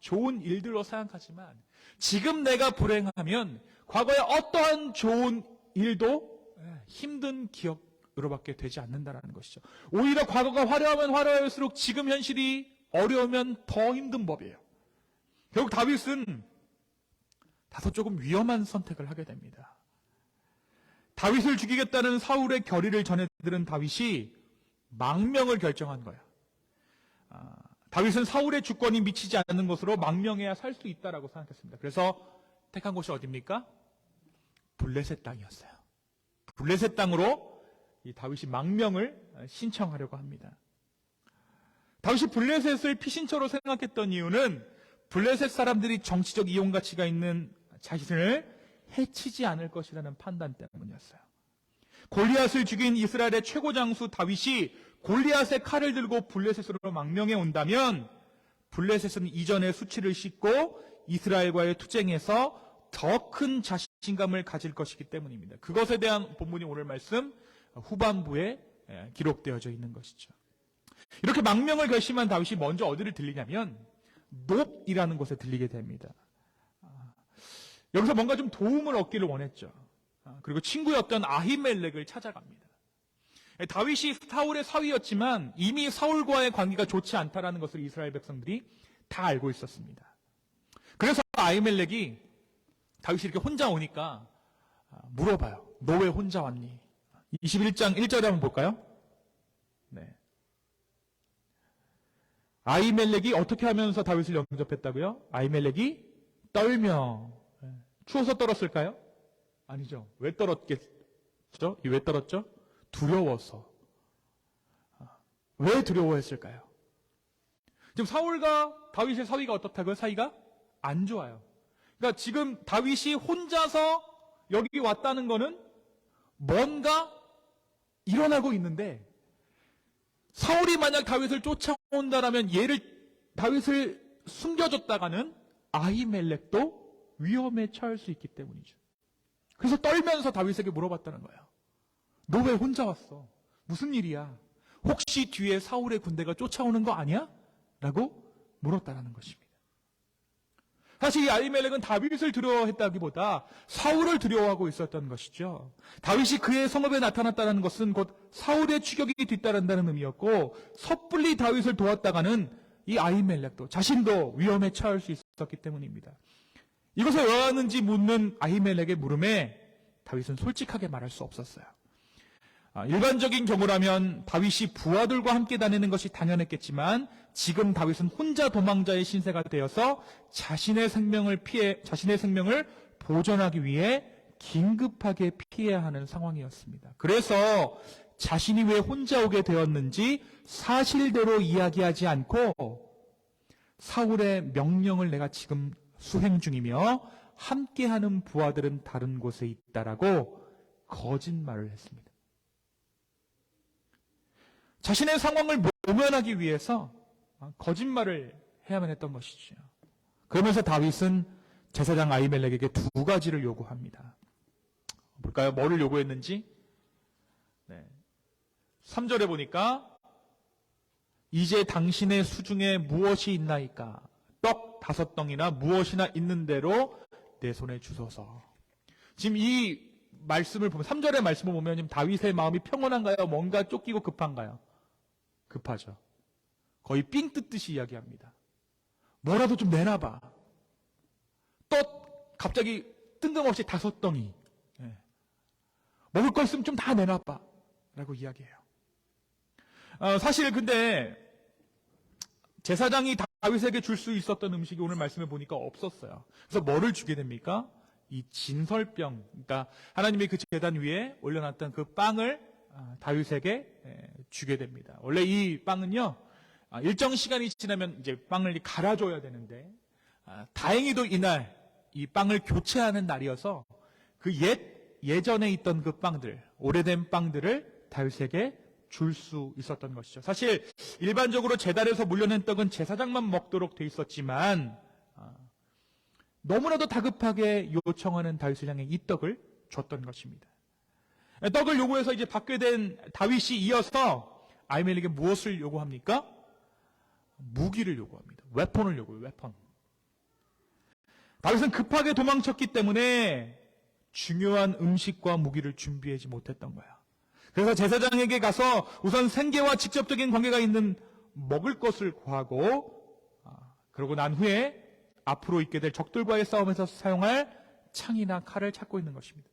좋은 일들로 생각하지만, 지금 내가 불행하면 과거의 어떠한 좋은 일도 힘든 기억으로밖에 되지 않는다는 것이죠. 오히려 과거가 화려하면 화려할수록 지금 현실이 어려우면 더 힘든 법이에요. 결국 다윗은 다소 조금 위험한 선택을 하게 됩니다. 다윗을 죽이겠다는 사울의 결의를 전해 들은 다윗이 망명을 결정한 거예요. 다윗은 사울의 주권이 미치지 않는 곳으로 망명해야 살 수 있다라고 생각했습니다. 그래서 택한 곳이 어디입니까? 블레셋 땅이었어요. 블레셋 땅으로 이 다윗이 망명을 신청하려고 합니다. 다윗이 블레셋을 피신처로 생각했던 이유는 블레셋 사람들이 정치적 이용 가치가 있는 자신을 해치지 않을 것이라는 판단 때문이었어요. 골리앗을 죽인 이스라엘의 최고 장수 다윗이 골리앗의 칼을 들고 블레셋으로 망명해 온다면 블레셋은 이전의 수치를 씻고 이스라엘과의 투쟁에서 더 큰 자신감을 가질 것이기 때문입니다. 그것에 대한 본문이 오늘 말씀 후반부에 기록되어져 있는 것이죠. 이렇게 망명을 결심한 다윗이 먼저 어디를 들리냐면 놉이라는 곳에 들리게 됩니다. 여기서 뭔가 좀 도움을 얻기를 원했죠. 그리고 친구였던 아히멜렉을 찾아갑니다. 다윗이 사울의 사위였지만 이미 사울과의 관계가 좋지 않다라는 것을 이스라엘 백성들이 다 알고 있었습니다. 그래서 아히멜렉이 다윗이 이렇게 혼자 오니까 물어봐요. 너 왜 혼자 왔니? 21장 1절에 한번 볼까요? 네. 아히멜렉이 어떻게 하면서 다윗을 영접했다고요? 아히멜렉이 떨며. 추워서 떨었을까요? 아니죠. 왜 떨었겠죠? 왜 떨었죠? 두려워서. 왜 두려워했을까요? 지금 사울과 다윗의 사이가 어떻다고요? 사이가 안 좋아요. 그러니까 지금 다윗이 혼자서 여기 왔다는 거는 뭔가 일어나고 있는데, 사울이 만약 다윗을 쫓아온다라면 다윗을 숨겨줬다가는 아히멜렉도 위험에 처할 수 있기 때문이죠. 그래서 떨면서 다윗에게 물어봤다는 거예요. 너 왜 혼자 왔어? 무슨 일이야? 혹시 뒤에 사울의 군대가 쫓아오는 거 아니야? 라고 물었다는 것입니다. 사실 이 아히멜렉은 다윗을 두려워했다기보다 사울을 두려워하고 있었던 것이죠. 다윗이 그의 성읍에 나타났다는 것은 곧 사울의 추격이 뒤따른다는 의미였고, 섣불리 다윗을 도왔다가는 이 아히멜렉도 자신도 위험에 처할 수 있었기 때문입니다. 이것을 왜 하는지 묻는 아히멜렉의 물음에 다윗은 솔직하게 말할 수 없었어요. 일반적인 경우라면 다윗이 부하들과 함께 다니는 것이 당연했겠지만, 지금 다윗은 혼자 도망자의 신세가 되어서 자신의 생명을 보존하기 위해 긴급하게 피해야 하는 상황이었습니다. 그래서 자신이 왜 혼자 오게 되었는지 사실대로 이야기하지 않고, 사울의 명령을 내가 지금 수행 중이며 함께하는 부하들은 다른 곳에 있다라고 거짓말을 했습니다. 자신의 상황을 모면하기 위해서 거짓말을 해야만 했던 것이죠. 그러면서 다윗은 제사장 아히멜렉에게 두 가지를 요구합니다. 볼까요? 뭐를 요구했는지? 3절에 보니까 이제 당신의 수중에 무엇이 있나이까? 떡 5덩이나 무엇이나 있는 대로 내 손에 주소서. 지금 이 말씀을 보면 3절의 말씀을 보면 지금 다윗의 마음이 평온한가요? 뭔가 쫓기고 급한가요? 급하죠. 거의 삥 뜯듯이 이야기합니다. 뭐라도 좀 내놔봐. 또 갑자기 뜬금없이 5덩이. 먹을 거 있으면 좀 다 내놔봐. 라고 이야기해요. 사실 근데 제사장이 다윗에게 줄 수 있었던 음식이 오늘 말씀에 보니까 없었어요. 그래서 뭐를 주게 됩니까? 이 진설병, 그러니까 하나님이 그 제단 위에 올려놨던 그 빵을 다윗에게 주게 됩니다. 원래 이 빵은요, 일정 시간이 지나면 이제 빵을 갈아줘야 되는데, 다행히도 이날 이 빵을 교체하는 날이어서 그 예전에 있던 그 빵들, 오래된 빵들을 다윗에게 줄 수 있었던 것이죠. 사실 일반적으로 제단에서 물려낸 떡은 제사장만 먹도록 돼 있었지만 너무나도 다급하게 요청하는 다윗을 향해 이 떡을 줬던 것입니다. 떡을 요구해서 이제 받게 된 다윗이 이어서 아히멜렉에게 무엇을 요구합니까? 무기를 요구합니다. 웨폰을 요구해요. 웨폰. 다윗은 급하게 도망쳤기 때문에 중요한 음식과 무기를 준비하지 못했던 거야. 그래서 제사장에게 가서 우선 생계와 직접적인 관계가 있는 먹을 것을 구하고, 그러고 난 후에 앞으로 있게 될 적들과의 싸움에서 사용할 창이나 칼을 찾고 있는 것입니다.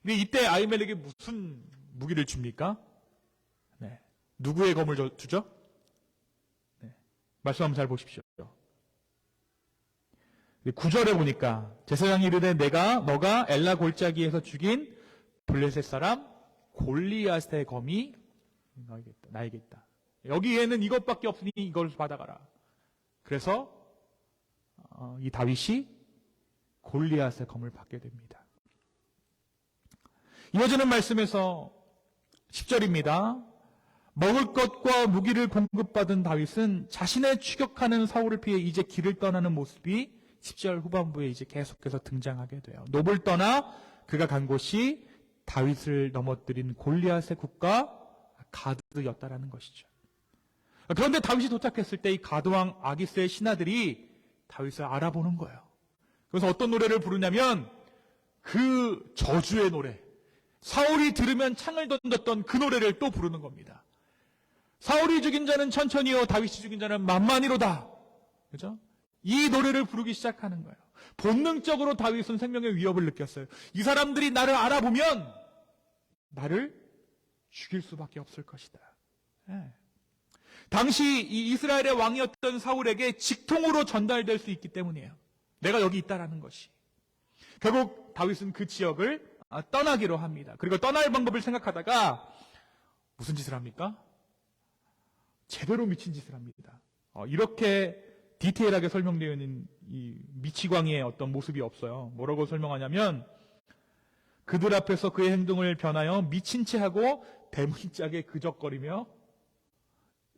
근데 이때 아히멜렉이 무슨 무기를 줍니까? 네. 누구의 검을 주죠? 네. 말씀 한번 잘 보십시오. 9절에 보니까 제사장이 이르되 너가 엘라 골짜기에서 죽인 블레셋 사람 골리앗의 검이 나에게 있다. 여기에는 이것밖에 없으니 이걸 받아가라. 그래서 이 다윗이 골리앗의 검을 받게 됩니다. 이어지는 말씀에서 10절입니다. 먹을 것과 무기를 공급받은 다윗은 자신의 추격하는 사울을 피해 이제 길을 떠나는 모습이 10절 후반부에 이제 계속해서 등장하게 돼요. 놉을 떠나 그가 간 곳이 다윗을 넘어뜨린 골리앗의 국가 가드였다라는 것이죠. 그런데 다윗이 도착했을 때 이 가드왕 아기스의 신하들이 다윗을 알아보는 거예요. 그래서 어떤 노래를 부르냐면 그 저주의 노래, 사울이 들으면 창을 던졌던 그 노래를 또 부르는 겁니다. 사울이 죽인 자는 천천히요, 다윗이 죽인 자는 만만히로다. 그죠? 이 노래를 부르기 시작하는 거예요. 본능적으로 다윗은 생명의 위협을 느꼈어요. 이 사람들이 나를 알아보면 나를 죽일 수밖에 없을 것이다. 당시 이 이스라엘의 왕이었던 사울에게 직통으로 전달될 수 있기 때문이에요. 내가 여기 있다라는 것이. 결국 다윗은 그 지역을 떠나기로 합니다. 그리고 떠날 방법을 생각하다가 무슨 짓을 합니까? 제대로 미친 짓을 합니다. 이렇게 디테일하게 설명되어 있는 이 미치광이의 어떤 모습이 없어요. 뭐라고 설명하냐면 그들 앞에서 그의 행동을 변하여 미친 채 하고 대문짝에 그적거리며,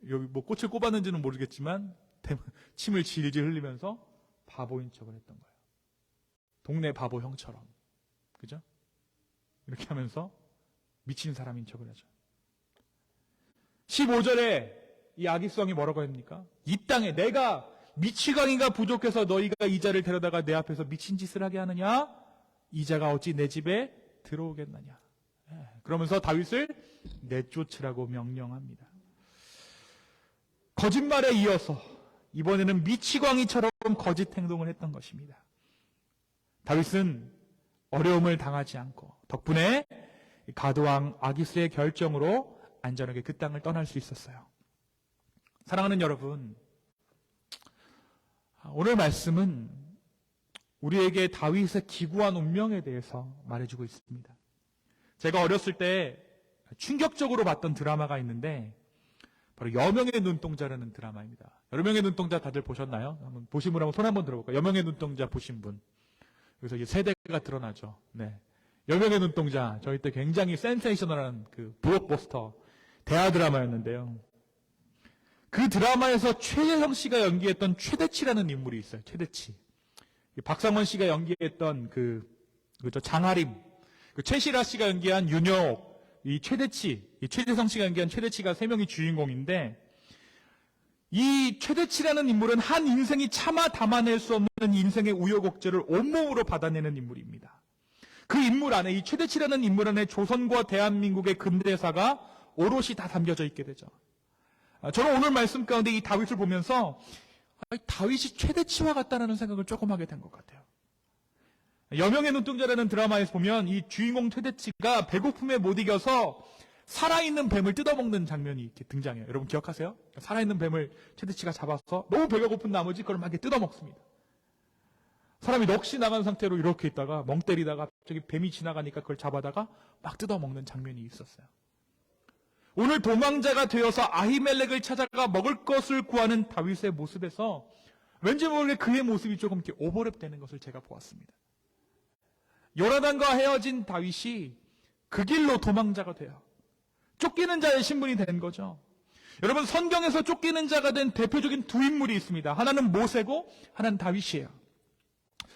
여기 뭐 꽃을 꼽았는지는 모르겠지만 침을 질질 흘리면서 바보인 척을 했던 거예요. 동네 바보 형처럼. 그죠? 이렇게 하면서 미친 사람인 척을 하죠. 15절에 이 아기스 왕이 뭐라고 합니까? 이 땅에 내가 미치광이가 부족해서 너희가 이 자를 데려다가 내 앞에서 미친 짓을 하게 하느냐? 이 자가 어찌 내 집에 들어오겠느냐? 그러면서 다윗을 내쫓으라고 명령합니다. 거짓말에 이어서 이번에는 미치광이처럼 거짓 행동을 했던 것입니다. 다윗은 어려움을 당하지 않고 덕분에 가드왕 아기스의 결정으로 안전하게 그 땅을 떠날 수 있었어요. 사랑하는 여러분, 오늘 말씀은 우리에게 다윗의 기구한 운명에 대해서 말해주고 있습니다. 제가 어렸을 때 충격적으로 봤던 드라마가 있는데 바로 여명의 눈동자라는 드라마입니다. 여명의 눈동자 다들 보셨나요? 한번 보신 분 한번 손 한번 들어볼까요? 여명의 눈동자 보신 분. 그래서 이제 세대가 드러나죠. 네. 여명의 눈동자, 저희 때 굉장히 센세이셔널한 그 블록버스터 대하 드라마였는데요. 그 드라마에서 최재성 씨가 연기했던 최대치라는 인물이 있어요. 최대치. 박상원 씨가 연기했던 그저 장하림, 그 최시라 씨가 연기한 윤여옥, 이 최대치, 이 최재성 씨가 연기한 최대치가 세 명이 주인공인데, 이 최대치라는 인물은 한 인생이 차마 담아낼 수 없는 인생의 우여곡절을 온몸으로 받아내는 인물입니다. 그 인물 안에, 이 최대치라는 인물 안에 조선과 대한민국의 근대사가 오롯이 다 담겨져 있게 되죠. 저는 오늘 말씀 가운데 이 다윗을 보면서 다윗이 최대치와 같다는 생각을 조금 하게 된 것 같아요. 여명의 눈동자라는 드라마에서 보면 이 주인공 최대치가 배고픔에 못 이겨서 살아있는 뱀을 뜯어먹는 장면이 이렇게 등장해요. 여러분 기억하세요? 살아있는 뱀을 최대치가 잡아서 너무 배가 고픈 나머지 그걸 막 이렇게 뜯어먹습니다. 사람이 넋이 나간 상태로 이렇게 있다가 멍 때리다가 갑자기 뱀이 지나가니까 그걸 잡아다가 막 뜯어먹는 장면이 있었어요. 오늘 도망자가 되어서 아히멜렉을 찾아가 먹을 것을 구하는 다윗의 모습에서 왠지 모르게 그의 모습이 조금 이렇게 오버랩되는 것을 제가 보았습니다. 요나단과 헤어진 다윗이 그 길로 도망자가 돼요. 쫓기는 자의 신분이 된 거죠. 여러분, 성경에서 쫓기는 자가 된 대표적인 두 인물이 있습니다. 하나는 모세고 하나는 다윗이에요.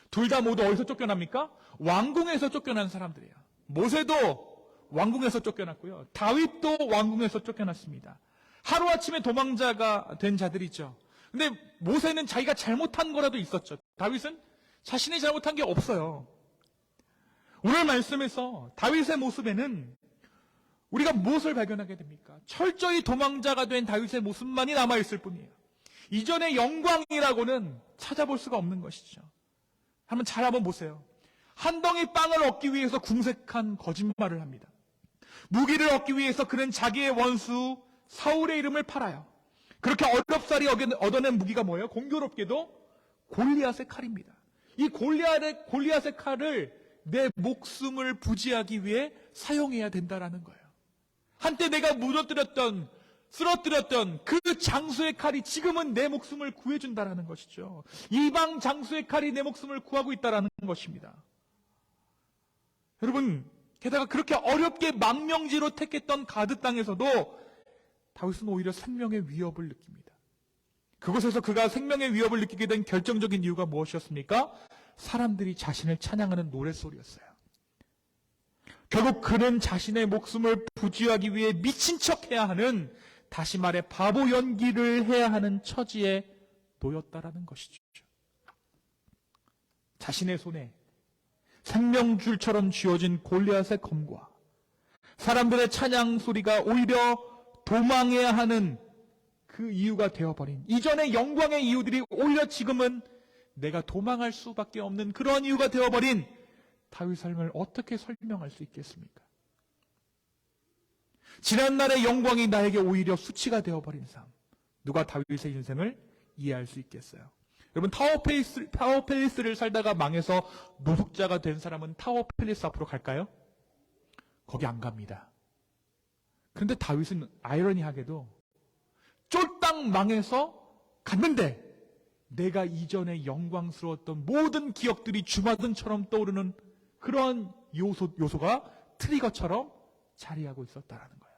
둘 다 모두 어디서 쫓겨납니까? 왕궁에서 쫓겨난 사람들이에요. 모세도 왕궁에서 쫓겨났고요. 다윗도 왕궁에서 쫓겨났습니다. 하루아침에 도망자가 된 자들이죠. 근데 모세는 자기가 잘못한 거라도 있었죠. 다윗은 자신이 잘못한 게 없어요. 오늘 말씀에서 다윗의 모습에는 우리가 무엇을 발견하게 됩니까? 철저히 도망자가 된 다윗의 모습만이 남아있을 뿐이에요. 이전의 영광이라고는 찾아볼 수가 없는 것이죠. 한번 보세요. 한 덩이 빵을 얻기 위해서 궁색한 거짓말을 합니다. 무기를 얻기 위해서 그는 자기의 원수 사울의 이름을 팔아요. 그렇게 어렵사리 얻어낸 무기가 뭐예요? 공교롭게도 골리앗의 칼입니다. 이 골리앗의 칼을 내 목숨을 부지하기 위해 사용해야 된다라는 거예요. 한때 내가 쓰러뜨렸던 그 장수의 칼이 지금은 내 목숨을 구해준다라는 것이죠. 이방 장수의 칼이 내 목숨을 구하고 있다라는 것입니다. 여러분, 게다가 그렇게 어렵게 망명지로 택했던 가드 땅에서도 다윗은 오히려 생명의 위협을 느낍니다. 그곳에서 그가 생명의 위협을 느끼게 된 결정적인 이유가 무엇이었습니까? 사람들이 자신을 찬양하는 노랫소리였어요. 결국 그는 자신의 목숨을 부지하기 위해 미친 척해야 하는, 다시 말해 바보 연기를 해야 하는 처지에 놓였다라는 것이죠. 자신의 손에 생명줄처럼 쥐어진 골리앗의 검과 사람들의 찬양 소리가 오히려 도망해야 하는 그 이유가 되어버린, 이전의 영광의 이유들이 오히려 지금은 내가 도망할 수밖에 없는 그런 이유가 되어버린 다윗 삶을 어떻게 설명할 수 있겠습니까? 지난날의 영광이 나에게 오히려 수치가 되어버린 삶, 누가 다윗의 인생을 이해할 수 있겠어요? 여러분, 타워팰리스를 살다가 망해서 노숙자가 된 사람은 타워팰리스 앞으로 갈까요? 거기 안 갑니다. 그런데 다윗은 아이러니하게도 쫄딱 망해서 갔는데 내가 이전에 영광스러웠던 모든 기억들이 주마등처럼 떠오르는 그런 요소가 트리거처럼 자리하고 있었다라는 거예요.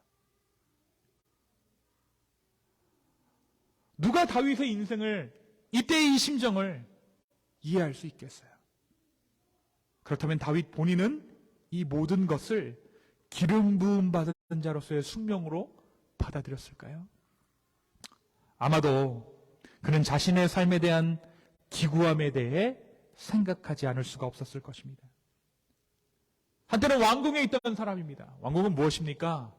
누가 다윗의 인생을, 이때의 이 심정을 이해할 수 있겠어요? 그렇다면 다윗 본인은 이 모든 것을 기름 부음 받은 자로서의 숙명으로 받아들였을까요? 아마도 그는 자신의 삶에 대한 기구함에 대해 생각하지 않을 수가 없었을 것입니다. 한때는 왕궁에 있던 사람입니다. 왕궁은 무엇입니까?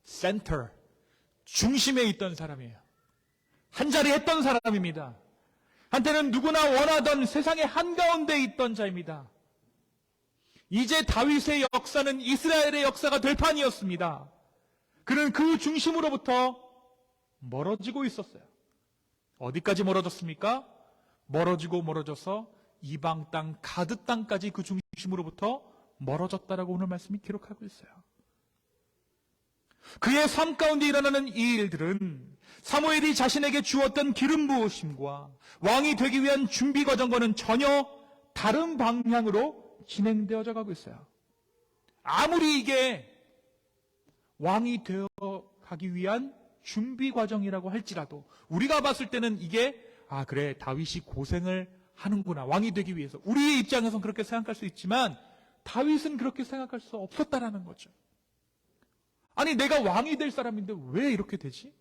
센터, 중심에 있던 사람이에요. 한자리 했던 사람입니다. 한때는 누구나 원하던 세상의 한가운데 있던 자입니다. 이제 다윗의 역사는 이스라엘의 역사가 될 판이었습니다. 그는 그 중심으로부터 멀어지고 있었어요. 어디까지 멀어졌습니까? 멀어져서 이방 땅, 가드 땅까지 그 중심으로부터 멀어졌다라고 오늘 말씀이 기록하고 있어요. 그의 삶 가운데 일어나는 이 일들은 사무엘이 자신에게 주었던 기름 부으심과 왕이 되기 위한 준비 과정과는 전혀 다른 방향으로 진행되어져 가고 있어요. 아무리 이게 왕이 되어 가기 위한 준비 과정이라고 할지라도 우리가 봤을 때는 이게 그래, 다윗이 고생을 하는구나, 왕이 되기 위해서. 우리의 입장에서는 그렇게 생각할 수 있지만 다윗은 그렇게 생각할 수 없었다라는 거죠. 아니, 내가 왕이 될 사람인데 왜 이렇게 되지?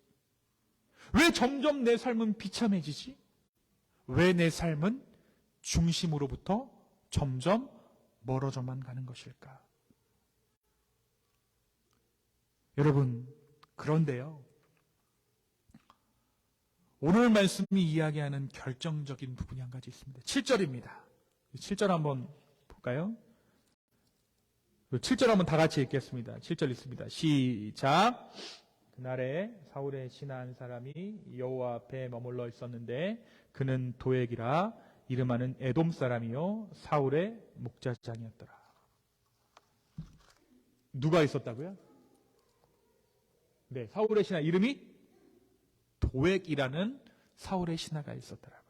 왜 점점 내 삶은 비참해지지? 왜 내 삶은 중심으로부터 점점 멀어져만 가는 것일까? 여러분, 그런데요, 오늘 말씀이 이야기하는 결정적인 부분이 한 가지 있습니다. 7절입니다. 7절 한번 볼까요? 7절 한번 다 같이 읽겠습니다. 7절 읽습니다. 시작. 그날에 사울의 신하 한 사람이 여호와 앞에 머물러 있었는데 그는 도액이라 이름하는 에돔 사람이요 사울의 목자장이었더라. 누가 있었다고요? 네, 사울의 신하 이름이 도액이라는 사울의 신하가 있었더라고요.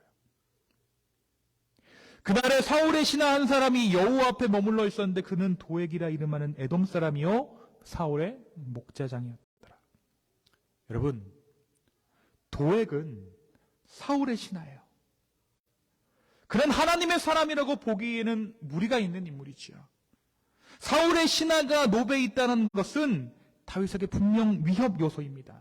그날에 사울의 신하 한 사람이 여호와 앞에 머물러 있었는데 그는 도액이라 이름하는 에돔 사람이요 사울의 목자장이었더라. 여러분, 도액은 사울의 신하예요. 그는 하나님의 사람이라고 보기에는 무리가 있는 인물이지요. 사울의 신하가 노베에 있다는 것은 다윗에게 분명 위협 요소입니다.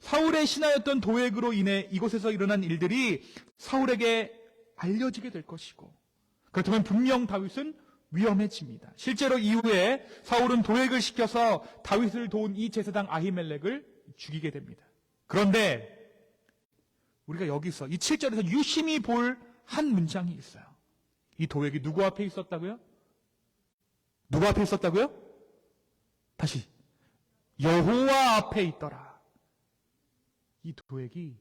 사울의 신하였던 도액으로 인해 이곳에서 일어난 일들이 사울에게 알려지게 될 것이고, 그렇다면 분명 다윗은 위험해집니다. 실제로 이후에 사울은 도액을 시켜서 다윗을 도운 이 제사장 아히멜렉을 죽이게 됩니다. 그런데 우리가 여기서 이 7절에서 유심히 볼 한 문장이 있어요. 이 도액이 누구 앞에 있었다고요? 누구 앞에 있었다고요? 다시 여호와 앞에 있더라. 이 도액이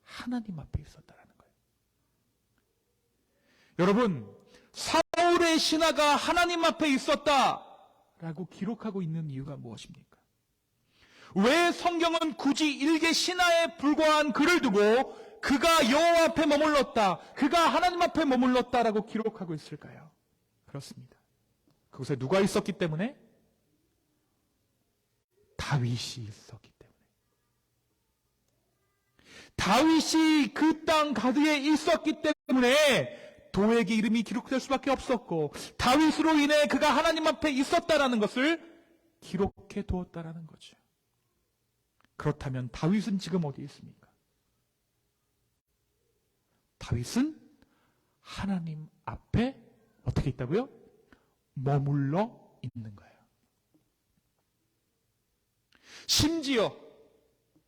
하나님 앞에 있었다라는 거예요. 여러분, 사울의 신하가 하나님 앞에 있었다라고 기록하고 있는 이유가 무엇입니까? 왜 성경은 굳이 일개 신하에 불과한 글을 두고 그가 여호와 앞에 머물렀다, 그가 하나님 앞에 머물렀다라고 기록하고 있을까요? 그렇습니다. 그곳에 누가 있었기 때문에? 다윗이 있었기 때문에. 다윗이 그 땅 가드에 있었기 때문에 도액의 이름이 기록될 수밖에 없었고, 다윗으로 인해 그가 하나님 앞에 있었다라는 것을 기록해 두었다라는 거죠. 그렇다면 다윗은 지금 어디 있습니까? 다윗은 하나님 앞에 어떻게 있다고요? 머물러 있는 거예요. 심지어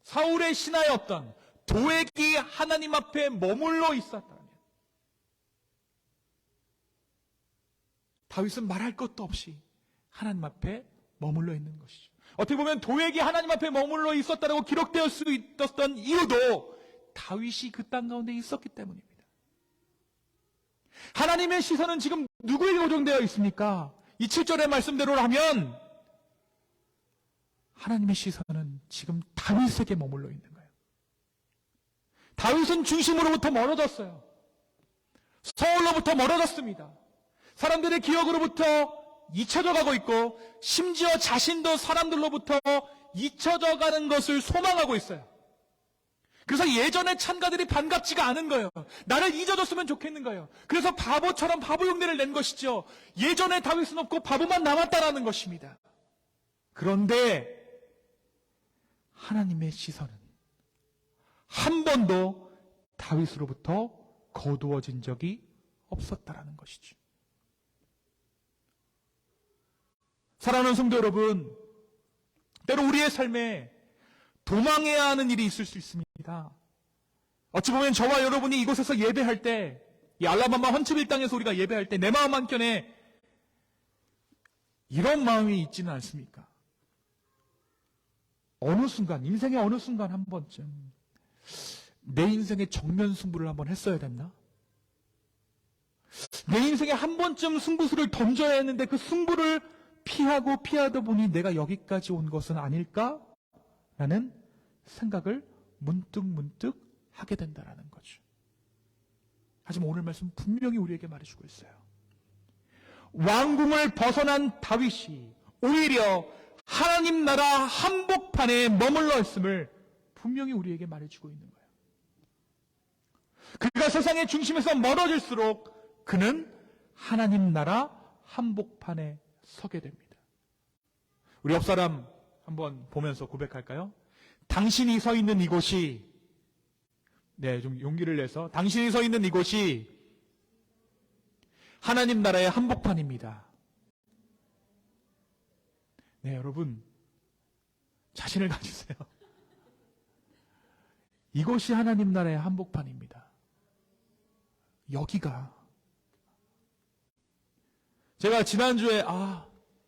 사울의 신하였던 도액이 하나님 앞에 머물러 있었다면 다윗은 말할 것도 없이 하나님 앞에 머물러 있는 것이죠. 어떻게 보면 도액이 하나님 앞에 머물러 있었다고 기록되어 수 있었던 이유도 다윗이 그 땅 가운데 있었기 때문입니다. 하나님의 시선은 지금 누구에게 고정되어 있습니까? 이 7절의 말씀대로라면 하나님의 시선은 지금 다윗에게 머물러 있는 거예요. 다윗은 중심으로부터 멀어졌어요. 서울로부터 멀어졌습니다. 사람들의 기억으로부터 잊혀져 가고 있고, 심지어 자신도 사람들로부터 잊혀져 가는 것을 소망하고 있어요. 그래서 예전의 찬가들이 반갑지가 않은 거예요. 나를 잊어줬으면 좋겠는 거예요. 그래서 바보처럼 바보 흉내를 낸 것이죠. 예전에 다윗은 없고 바보만 남았다라는 것입니다. 그런데 하나님의 시선은 한 번도 다윗으로부터 거두어진 적이 없었다라는 것이죠. 사랑하는 성도 여러분, 때로 우리의 삶에 도망해야 하는 일이 있을 수 있습니다. 어찌 보면 저와 여러분이 이곳에서 예배할 때, 이 알라바마 헌츠빌 땅에서 우리가 예배할 때 내 마음 한켠에 이런 마음이 있지는 않습니까? 어느 순간, 인생의 어느 순간 한 번쯤 내 인생의 정면 승부를 한번 했어야 됐나? 내 인생에 한 번쯤 승부수를 던져야 했는데 그 승부를 피하다 보니 내가 여기까지 온 것은 아닐까라는 생각을 문득 하게 된다라는 거죠. 하지만 오늘 말씀 분명히 우리에게 말해주고 있어요. 왕궁을 벗어난 다윗이 오히려 하나님 나라 한복판에 머물러 있음을 분명히 우리에게 말해주고 있는 거예요. 그가 세상의 중심에서 멀어질수록 그는 하나님 나라 한복판에 서게 됩니다. 우리 옆사람 한번 보면서 고백할까요? 당신이 서 있는 이곳이 네, 좀 용기를 내서 당신이 서 있는 이곳이 하나님 나라의 한복판입니다. 네, 여러분 자신을 가지세요. 이곳이 하나님 나라의 한복판입니다. 여기가. 제가 지난주에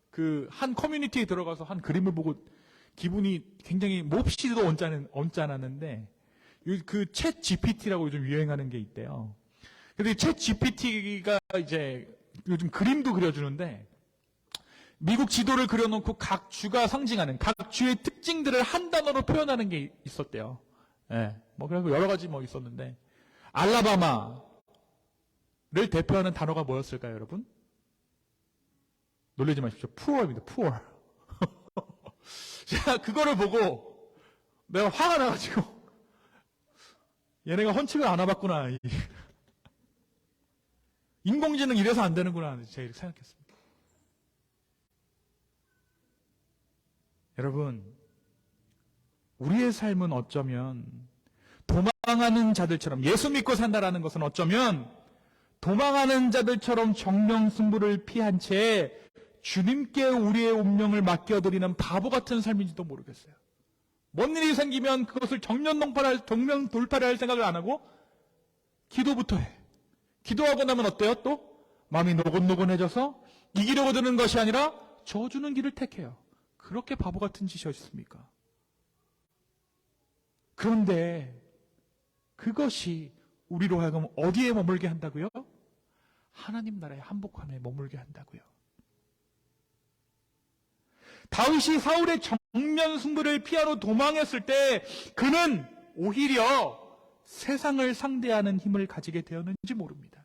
그 한 커뮤니티에 들어가서 한 그림을 보고 기분이 굉장히 몹시도 언짢았는데 그 챗 GPT라고 요즘 유행하는 게 있대요. 근데 이 챗 GPT가 이제 요즘 그림도 그려주는데 미국 지도를 그려놓고 각 주가 상징하는 각 주의 특징들을 한 단어로 표현하는 게 있었대요. 예, 뭐 그리고 여러 가지 뭐 있었는데 알라바마를 대표하는 단어가 뭐였을까요, 여러분? 놀라지 마십시오. poor입니다. poor. 제가 그거를 보고 내가 화가 나가지고 얘네가 헌책을 안 와봤구나. 인공지능 이래서 안 되는구나. 제가 이렇게 생각했습니다. 여러분, 우리의 삶은 어쩌면 도망하는 자들처럼 예수 믿고 산다라는 것은 어쩌면 도망하는 자들처럼 정령승부를 피한 채 주님께 우리의 운명을 맡겨드리는 바보 같은 삶인지도 모르겠어요. 뭔 일이 생기면 그것을 정면 돌파를 할 생각을 안 하고 기도부터 해. 기도하고 나면 어때요? 또 마음이 노곤노곤해져서 이기려고 드는 것이 아니라 저주는 길을 택해요. 그렇게 바보 같은 짓이었습니까? 그런데 그것이 우리로 하여금 어디에 머물게 한다고요? 하나님 나라의 한복판에 머물게 한다고요. 다윗이 사울의 정면 승부를 피하러 도망했을 때 그는 오히려 세상을 상대하는 힘을 가지게 되었는지 모릅니다.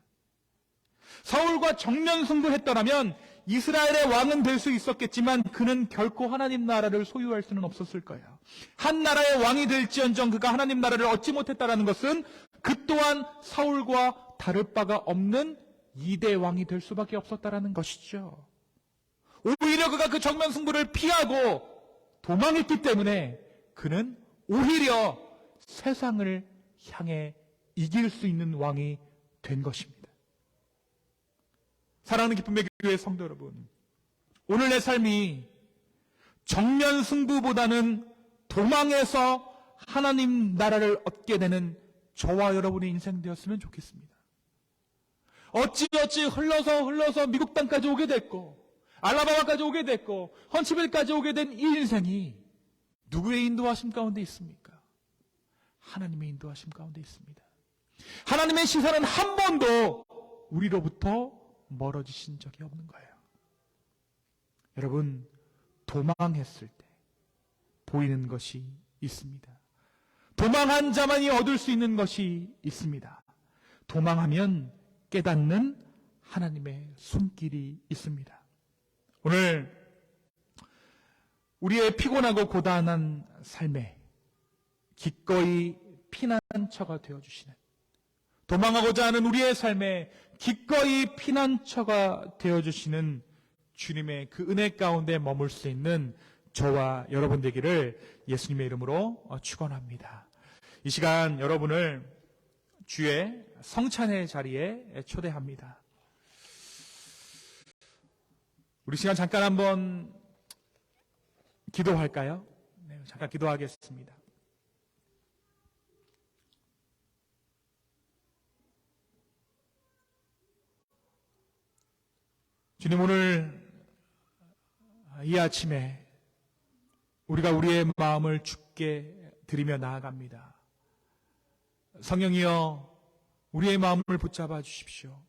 사울과 정면 승부했더라면 이스라엘의 왕은 될 수 있었겠지만 그는 결코 하나님 나라를 소유할 수는 없었을 거예요. 한 나라의 왕이 될지언정 그가 하나님 나라를 얻지 못했다는 것은 그 또한 사울과 다를 바가 없는 2대 왕이 될 수밖에 없었다는 것이죠. 오히려 그가 그 정면 승부를 피하고 도망했기 때문에 그는 오히려 세상을 향해 이길 수 있는 왕이 된 것입니다. 사랑하는 기쁨의 교회 성도 여러분, 오늘 내 삶이 정면 승부보다는 도망해서 하나님 나라를 얻게 되는 저와 여러분의 인생 되었으면 좋겠습니다. 어찌어찌 흘러서 미국 땅까지 오게 됐고 알라바마까지 오게 됐고 헌치빌까지 오게 된 이 인생이 누구의 인도하심 가운데 있습니까? 하나님의 인도하심 가운데 있습니다. 하나님의 시선은 한 번도 우리로부터 멀어지신 적이 없는 거예요. 여러분, 도망했을 때 보이는 것이 있습니다. 도망한 자만이 얻을 수 있는 것이 있습니다. 도망하면 깨닫는 하나님의 손길이 있습니다. 오늘 우리의 피곤하고 고단한 삶에 기꺼이 피난처가 되어주시는, 도망하고자 하는 우리의 삶에 기꺼이 피난처가 되어주시는 주님의 그 은혜 가운데 머물 수 있는 저와 여러분 되기를 예수님의 이름으로 축원합니다. 이 시간 여러분을 주의 성찬의 자리에 초대합니다. 우리 시간 잠깐 한번 기도할까요? 네, 잠깐 기도하겠습니다. 주님, 오늘 이 아침에 우리가 우리의 마음을 주께 드리며 나아갑니다. 성령이여, 우리의 마음을 붙잡아 주십시오.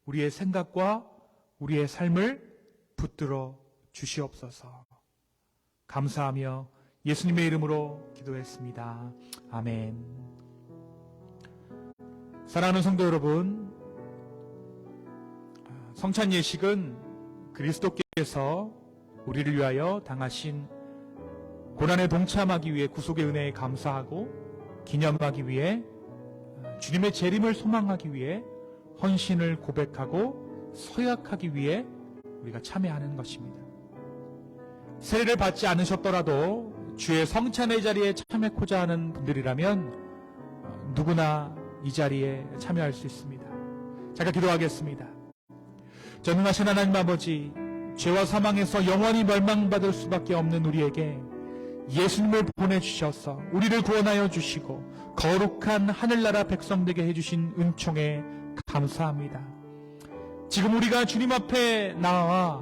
우리의 생각과 우리의 삶을 붙들어 주시옵소서. 감사하며 예수님의 이름으로 기도했습니다. 아멘. 사랑하는 성도 여러분, 성찬 예식은 그리스도께서 우리를 위하여 당하신 고난에 동참하기 위해 구속의 은혜에 감사하고 기념하기 위해 주님의 재림을 소망하기 위해 헌신을 고백하고 서약하기 위해 우리가 참여하는 것입니다. 세례를 받지 않으셨더라도 주의 성찬의 자리에 참여하고자 하는 분들이라면 누구나 이 자리에 참여할 수 있습니다. 제가 기도하겠습니다. 전능하신 하나님 아버지, 죄와 사망에서 영원히 멸망받을 수밖에 없는 우리에게 예수님을 보내주셔서 우리를 구원하여 주시고 거룩한 하늘나라 백성 되게 해주신 은총에 감사합니다. 지금 우리가 주님 앞에 나와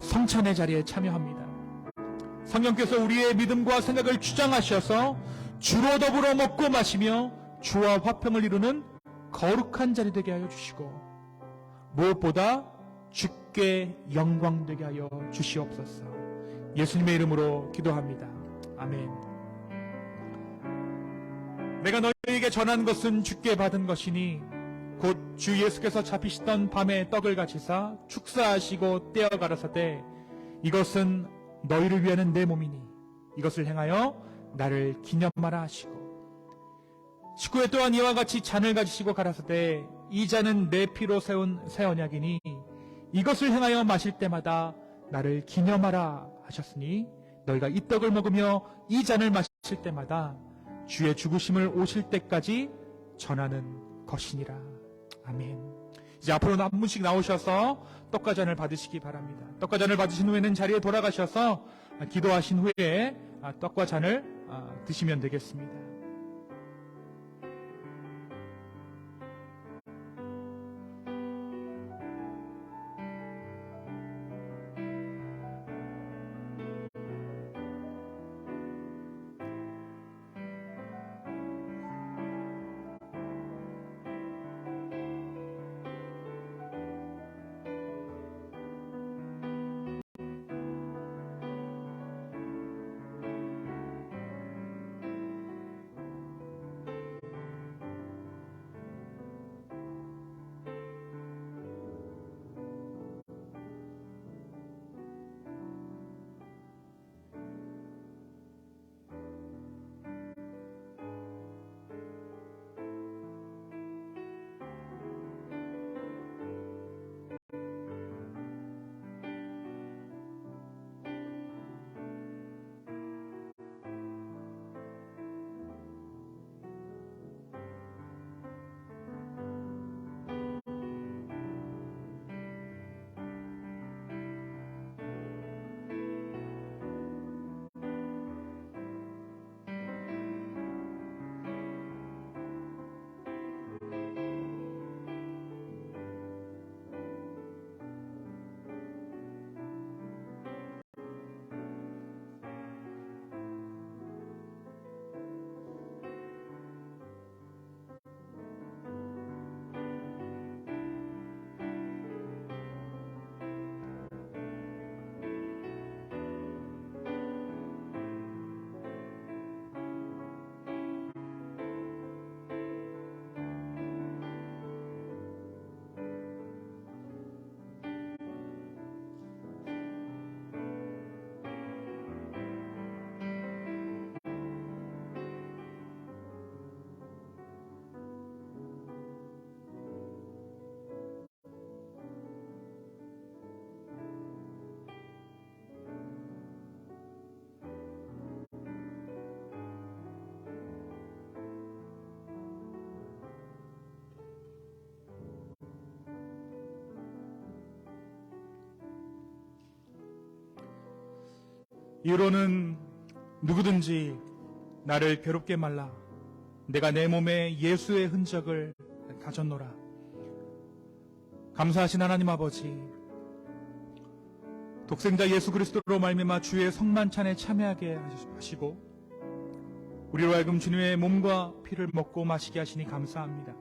성찬의 자리에 참여합니다. 성령께서 우리의 믿음과 생각을 주장하셔서 주로 더불어 먹고 마시며 주와 화평을 이루는 거룩한 자리 되게 하여 주시고 무엇보다 주께 영광 되게 하여 주시옵소서. 예수님의 이름으로 기도합니다. 아멘. 내가 너희에게 전한 것은 주께 받은 것이니 곧 주 예수께서 잡히시던 밤에 떡을 가지사 축사하시고 떼어 가라사대 이것은 너희를 위하는 내 몸이니 이것을 행하여 나를 기념하라 하시고 19회 또한 이와 같이 잔을 가지시고 가라사대 이 잔은 내 피로 세운 새 언약이니 이것을 행하여 마실 때마다 나를 기념하라 하셨으니 너희가 이 떡을 먹으며 이 잔을 마실 때마다 주의 죽으심을 오실 때까지 전하는 것이니라. 아멘. 이제 앞으로 한 분씩 나오셔서 떡과 잔을 받으시기 바랍니다. 떡과 잔을 받으신 후에는 자리에 돌아가셔서 기도하신 후에 떡과 잔을 드시면 되겠습니다. 이로는 누구든지 나를 괴롭게 말라. 내가 내 몸에 예수의 흔적을 가졌노라. 감사하신 하나님 아버지, 독생자 예수 그리스도로 말미암아 주의 성만찬에 참여하게 하시고 우리로 하여금 주님의 몸과 피를 먹고 마시게 하시니 감사합니다.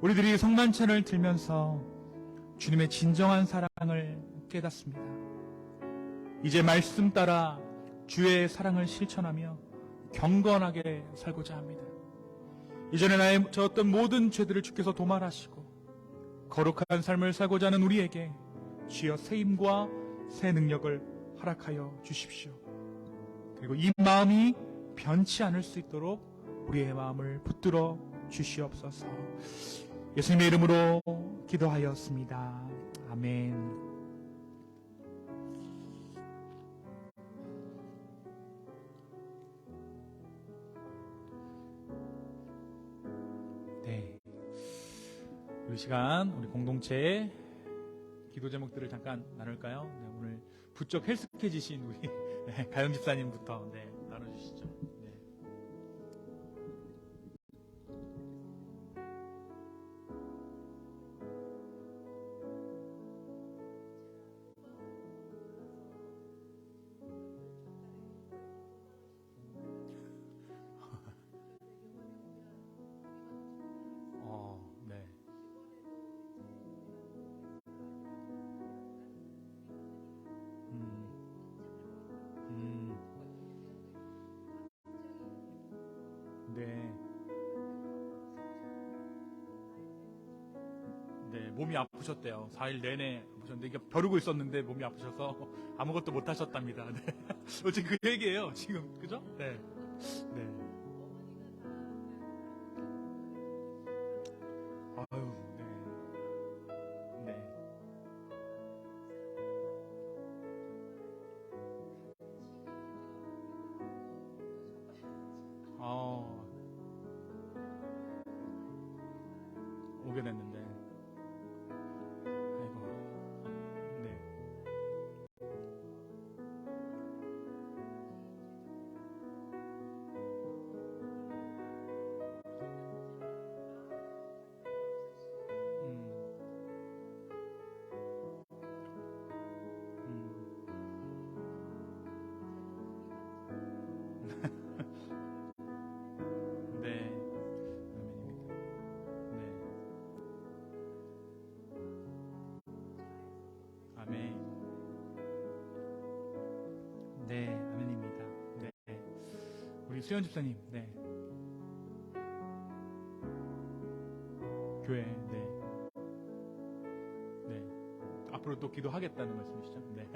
우리들이 성만찬을 들면서 주님의 진정한 사랑을 깨닫습니다. 이제 말씀 따라 주의 사랑을 실천하며 경건하게 살고자 합니다. 이전에 나의 저 어떤 모든 죄들을 주께서 도말하시고 거룩한 삶을 살고자 하는 우리에게 주여 새 힘과 새 능력을 허락하여 주십시오. 그리고 이 마음이 변치 않을 수 있도록 우리의 마음을 붙들어 주시옵소서. 예수님의 이름으로 기도하였습니다. 아멘. 우리 시간, 우리 공동체의 기도 제목들을 잠깐 나눌까요? 네, 오늘 부쩍 헬스케지신 우리 네, 가영 집사님부터 네, 나눠주시죠. 네. 네. 음, 네. 네, 몸이 아프셨대요. 4일 내내 아프셨는데, 이게 벼르고 있었는데 몸이 아프셔서 아무것도 못 하셨답니다. 네. 지금 그 얘기예요, 지금. 그죠? 네. 네. 아유, 네. 네. 어, 오게 됐는데. 아이고. 네. 음, 음. 네. 아멘입니다. 네. 아멘. 네, 아멘입니다. 네. 우리 수현 집사님, 네. 교회, 네. 네. 앞으로 또 기도하겠다는 말씀이시죠? 네.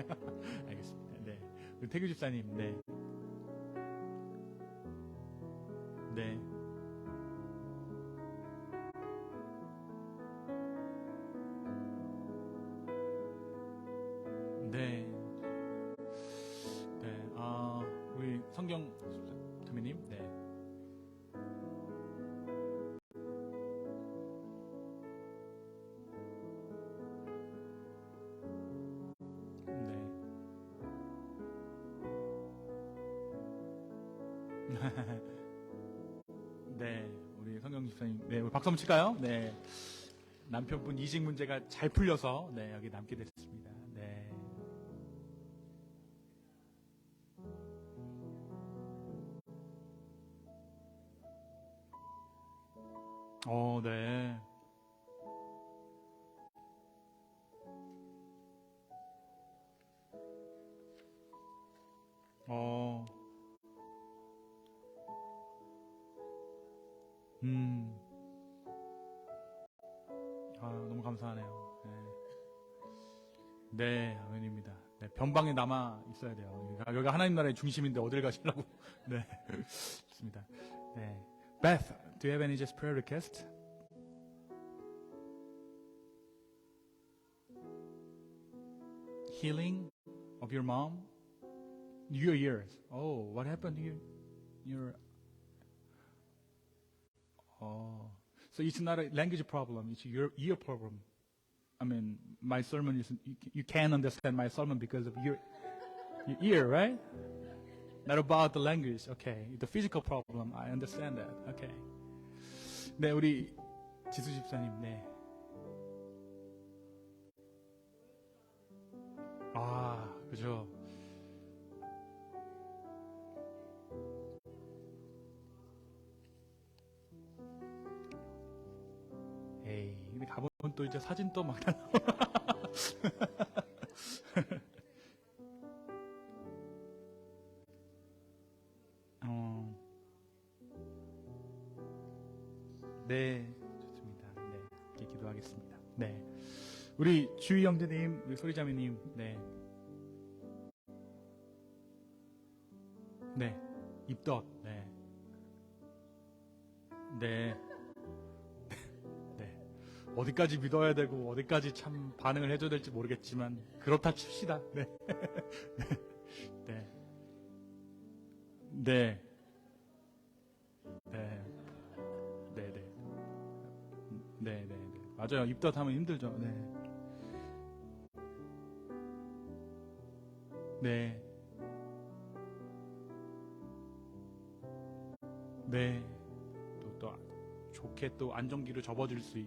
알겠습니다. 네. 우리 태규 집사님, 네. 네. 네. 네. 우리 성경 선배님, 네. 네. 네. 우리 성경 집사님, 네. 우리 박수 한번 칠까요? 네. 남편분 이직 문제가 잘 풀려서, 네. 여기 남게 됐습니다. 네. 네. 어, 음. 너무 감사하네요. 네. 네, 아멘입니다. 네, 변방에 남아 있어야 돼요. 여기가 하나님 나라의 중심인데 어딜 가시려고. 네, 좋습니다. 네. Beth, do you have any just prayer request? Healing of your mom? Your ears. Oh, what happened to your, so it's not a language problem, it's your ear problem. I mean, my sermon is, you can understand my sermon because of your ear, right? Not about the language. Okay. The physical problem, I understand that. Okay. 네, 우리 지수 집사님, 네. 그죠. 에이, 근데 가보면 또 이제 사진 또 막. 어, 네, 좋습니다. 네, 이렇게 기도하겠습니다. 네, 우리 주희 형제님, 우리 소리자매님, 네, 네, 입덧, 네, 네, 네. 어디까지 믿어야 되고 어디까지 참 반응을 해줘야 될지 모르겠지만 그렇다 칩시다. 네, 네, 네, 네, 네, 네, 네, 네, 네, 맞아요. 입덧하면 힘들죠. 네. 네. 네. 또 좋게 또 안정기를 접어들 수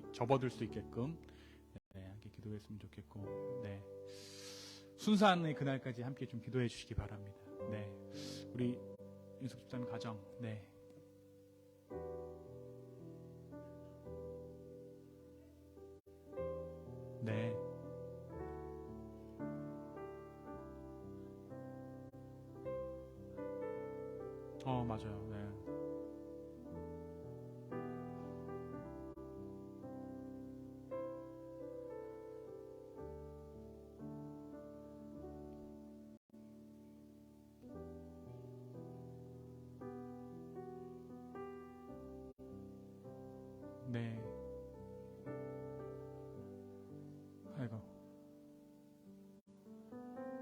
있게끔 네, 함께 기도했으면 좋겠고, 네. 순산의 그날까지 함께 좀 기도해 주시기 바랍니다. 네. 우리 윤석 집사님 가정, 네. 네. 맞아요. 네. 네. 아이고.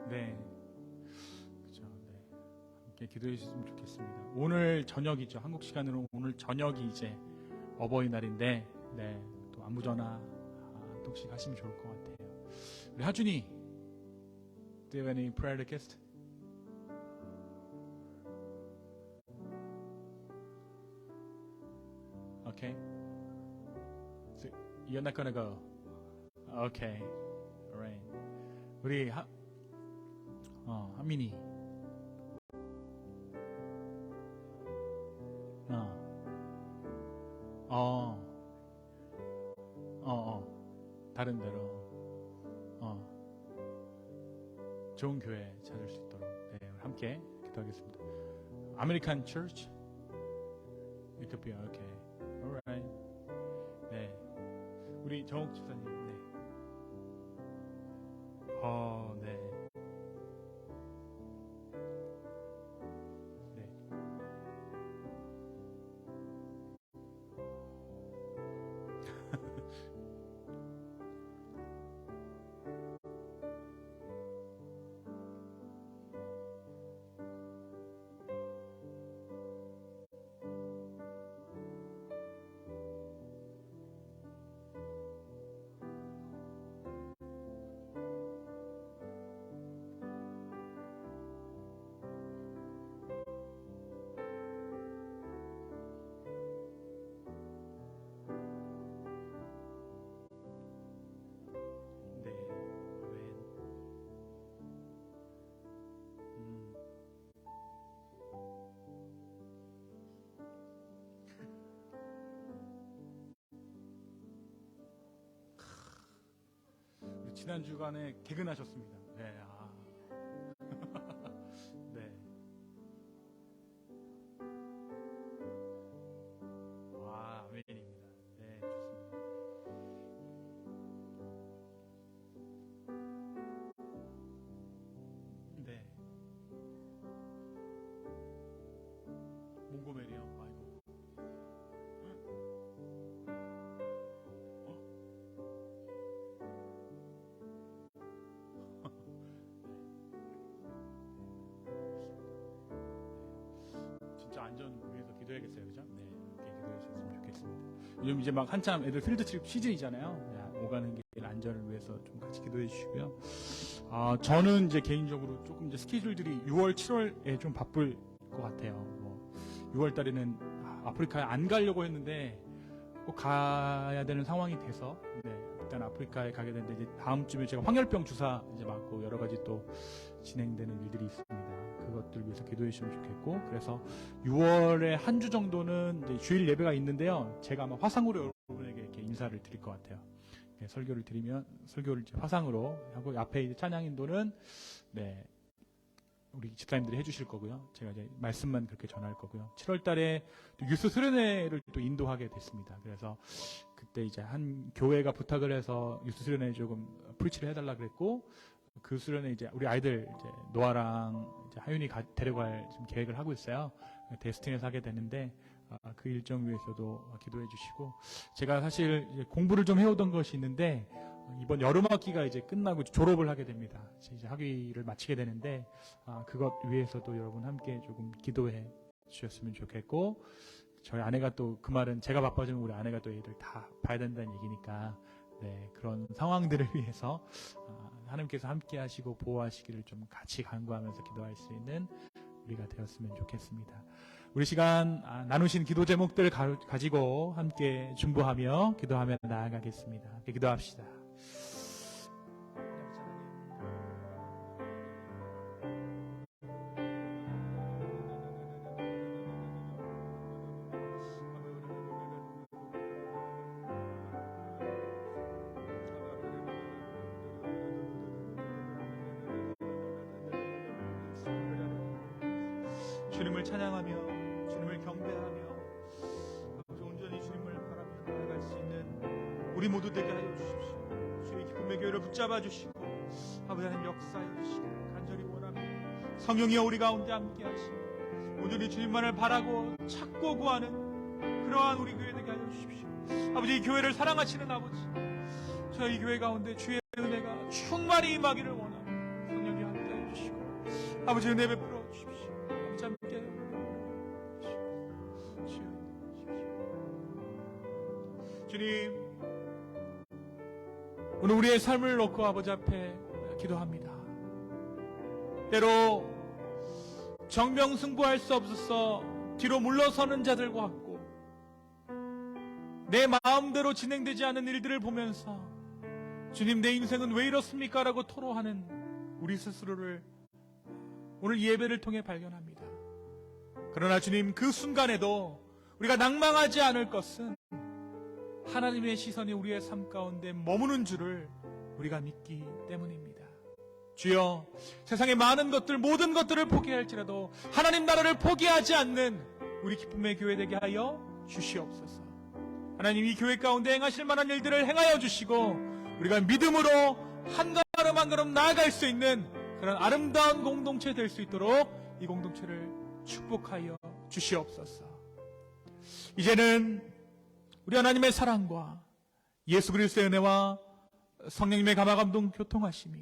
네. 그죠. 네. 함께 기도해 주셨으면 좋겠습니다. 오늘 저녁이죠. 한국 시간으로 오늘 저녁이 이제 어버이날인데, 네. 또 안부 전화 한 통씩 하시면 좋을 것 같아요. 우리 하준이, do you have any prayer request? Okay. So you're not gonna go. Okay. Alright. 우리 한민이. 어. 다른 데로. 좋은 교회 찾을 수 있도록. 네, 함께 기도하겠습니다. 아메리칸 처치? It could be okay. Alright. 네. 우리 정옥 집사님. 네. 네. 네. 네. 아멘. 우리 지난 주간에 개근하셨습니다. 네. 네. 와, 아멘입니다. 네, 좋습니다. 네. 몽고메리요. 아이고. 진짜 안전 위해서 기도해야겠어요, 그죠? 네, 이렇게 기도해 주셨으면 좋겠습니다. 요즘 이제 막 한참 애들 필드 트립 시즌이잖아요. 네, 오가는 길 안전을 위해서 좀 같이 기도해 주시고요. 저는 이제 개인적으로 조금 이제 스케줄들이 6월, 7월에 좀 바쁠 것 같아요. 뭐 6월 달에는 아프리카에 안 가려고 했는데 꼭 가야 되는 상황이 돼서 네, 일단 아프리카에 가게 됐는데 이제 다음 주에 제가 황열병 주사 이제 맞고 여러 가지 또 진행되는 일들이 있습니다. 그것들 위해서 기도해 주시면 좋겠고, 그래서 6월에 한 주 정도는 이제 주일 예배가 있는데요. 제가 아마 화상으로 여러분에게 이렇게 인사를 드릴 것 같아요. 네, 설교를 드리면 설교를 이제 화상으로 하고 앞에 이제 찬양 인도는 네, 우리 집사님들이 해주실 거고요. 제가 이제 말씀만 그렇게 전할 거고요. 7월 달에 유스 수련회를 또 인도하게 됐습니다. 그래서 그때 이제 한 교회가 부탁을 해서 유스 수련회 조금 프리치를 해달라 그랬고, 그 수련회 이제 우리 아이들 이제 노아랑 이제 하윤이 데려갈 지금 계획을 하고 있어요. 데스틴에서 하게 되는데 그 일정 위해서도 기도해 주시고, 제가 사실 이제 공부를 좀 해오던 것이 있는데 이번 여름 학기가 이제 끝나고 졸업을 하게 됩니다. 이제 학위를 마치게 되는데 그것 위해서도 여러분 함께 조금 기도해 주셨으면 좋겠고, 저희 아내가 또 그 말은 제가 바빠지면 우리 아내가 또 애들 다 봐야 된다는 얘기니까 그런 상황들을 위해서 하나님께서 함께 하시고 보호하시기를 좀 같이 간구하면서 기도할 수 있는 우리가 되었으면 좋겠습니다. 우리 시간 나누신 기도 제목들 가지고 함께 중보하며 기도하며 나아가겠습니다. 함께 기도합시다. 주님을 찬양하며 주님을 경배하며 온전히 주님을 바라며 나아갈 수 있는 우리 모두 되게 하여 주십시오. 주의 기쁨의 교회를 붙잡아 주시고 아버지 하나님 역사해 주시고 간절히 원하며 성령이여 우리 가운데 함께 하시고 온전히 주님만을 바라고 찾고 구하는 그러한 우리 교회 되게 하여 주십시오. 아버지 이 교회를 사랑하시는 아버지, 저희 교회 가운데 주의 은혜가 충만히 임하기를 원하며 성령이 함께 해 주시고 아버지 은혜 베풀어 주십시오. 아버지 함께 주님, 오늘 우리의 삶을 놓고 아버지 앞에 기도합니다. 때로 정명승부할 수 없어서 뒤로 물러서는 자들과 같고 내 마음대로 진행되지 않은 일들을 보면서 주님 내 인생은 왜 이렇습니까? 라고 토로하는 우리 스스로를 오늘 예배를 통해 발견합니다. 그러나 주님 그 순간에도 우리가 낭망하지 않을 것은 하나님의 시선이 우리의 삶 가운데 머무는 줄을 우리가 믿기 때문입니다. 주여, 세상의 많은 것들, 모든 것들을 포기할지라도 하나님 나라를 포기하지 않는 우리 기쁨의 교회 되게 하여 주시옵소서. 하나님 이 교회 가운데 행하실 만한 일들을 행하여 주시고 우리가 믿음으로 한 걸음 한 걸음 나아갈 수 있는 그런 아름다운 공동체 될 수 있도록 이 공동체를 축복하여 주시옵소서. 이제는 우리 하나님의 사랑과 예수 그리스도의 은혜와 성령님의 감화감동 교통하심이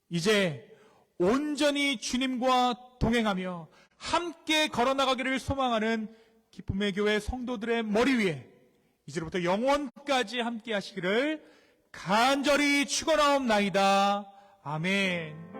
이제 온전히 주님과 동행하며 함께 걸어나가기를 소망하는 기쁨의 교회 성도들의 머리 위에 이제부터 영원까지 함께 하시기를 간절히 축원하옵나이다. 아멘.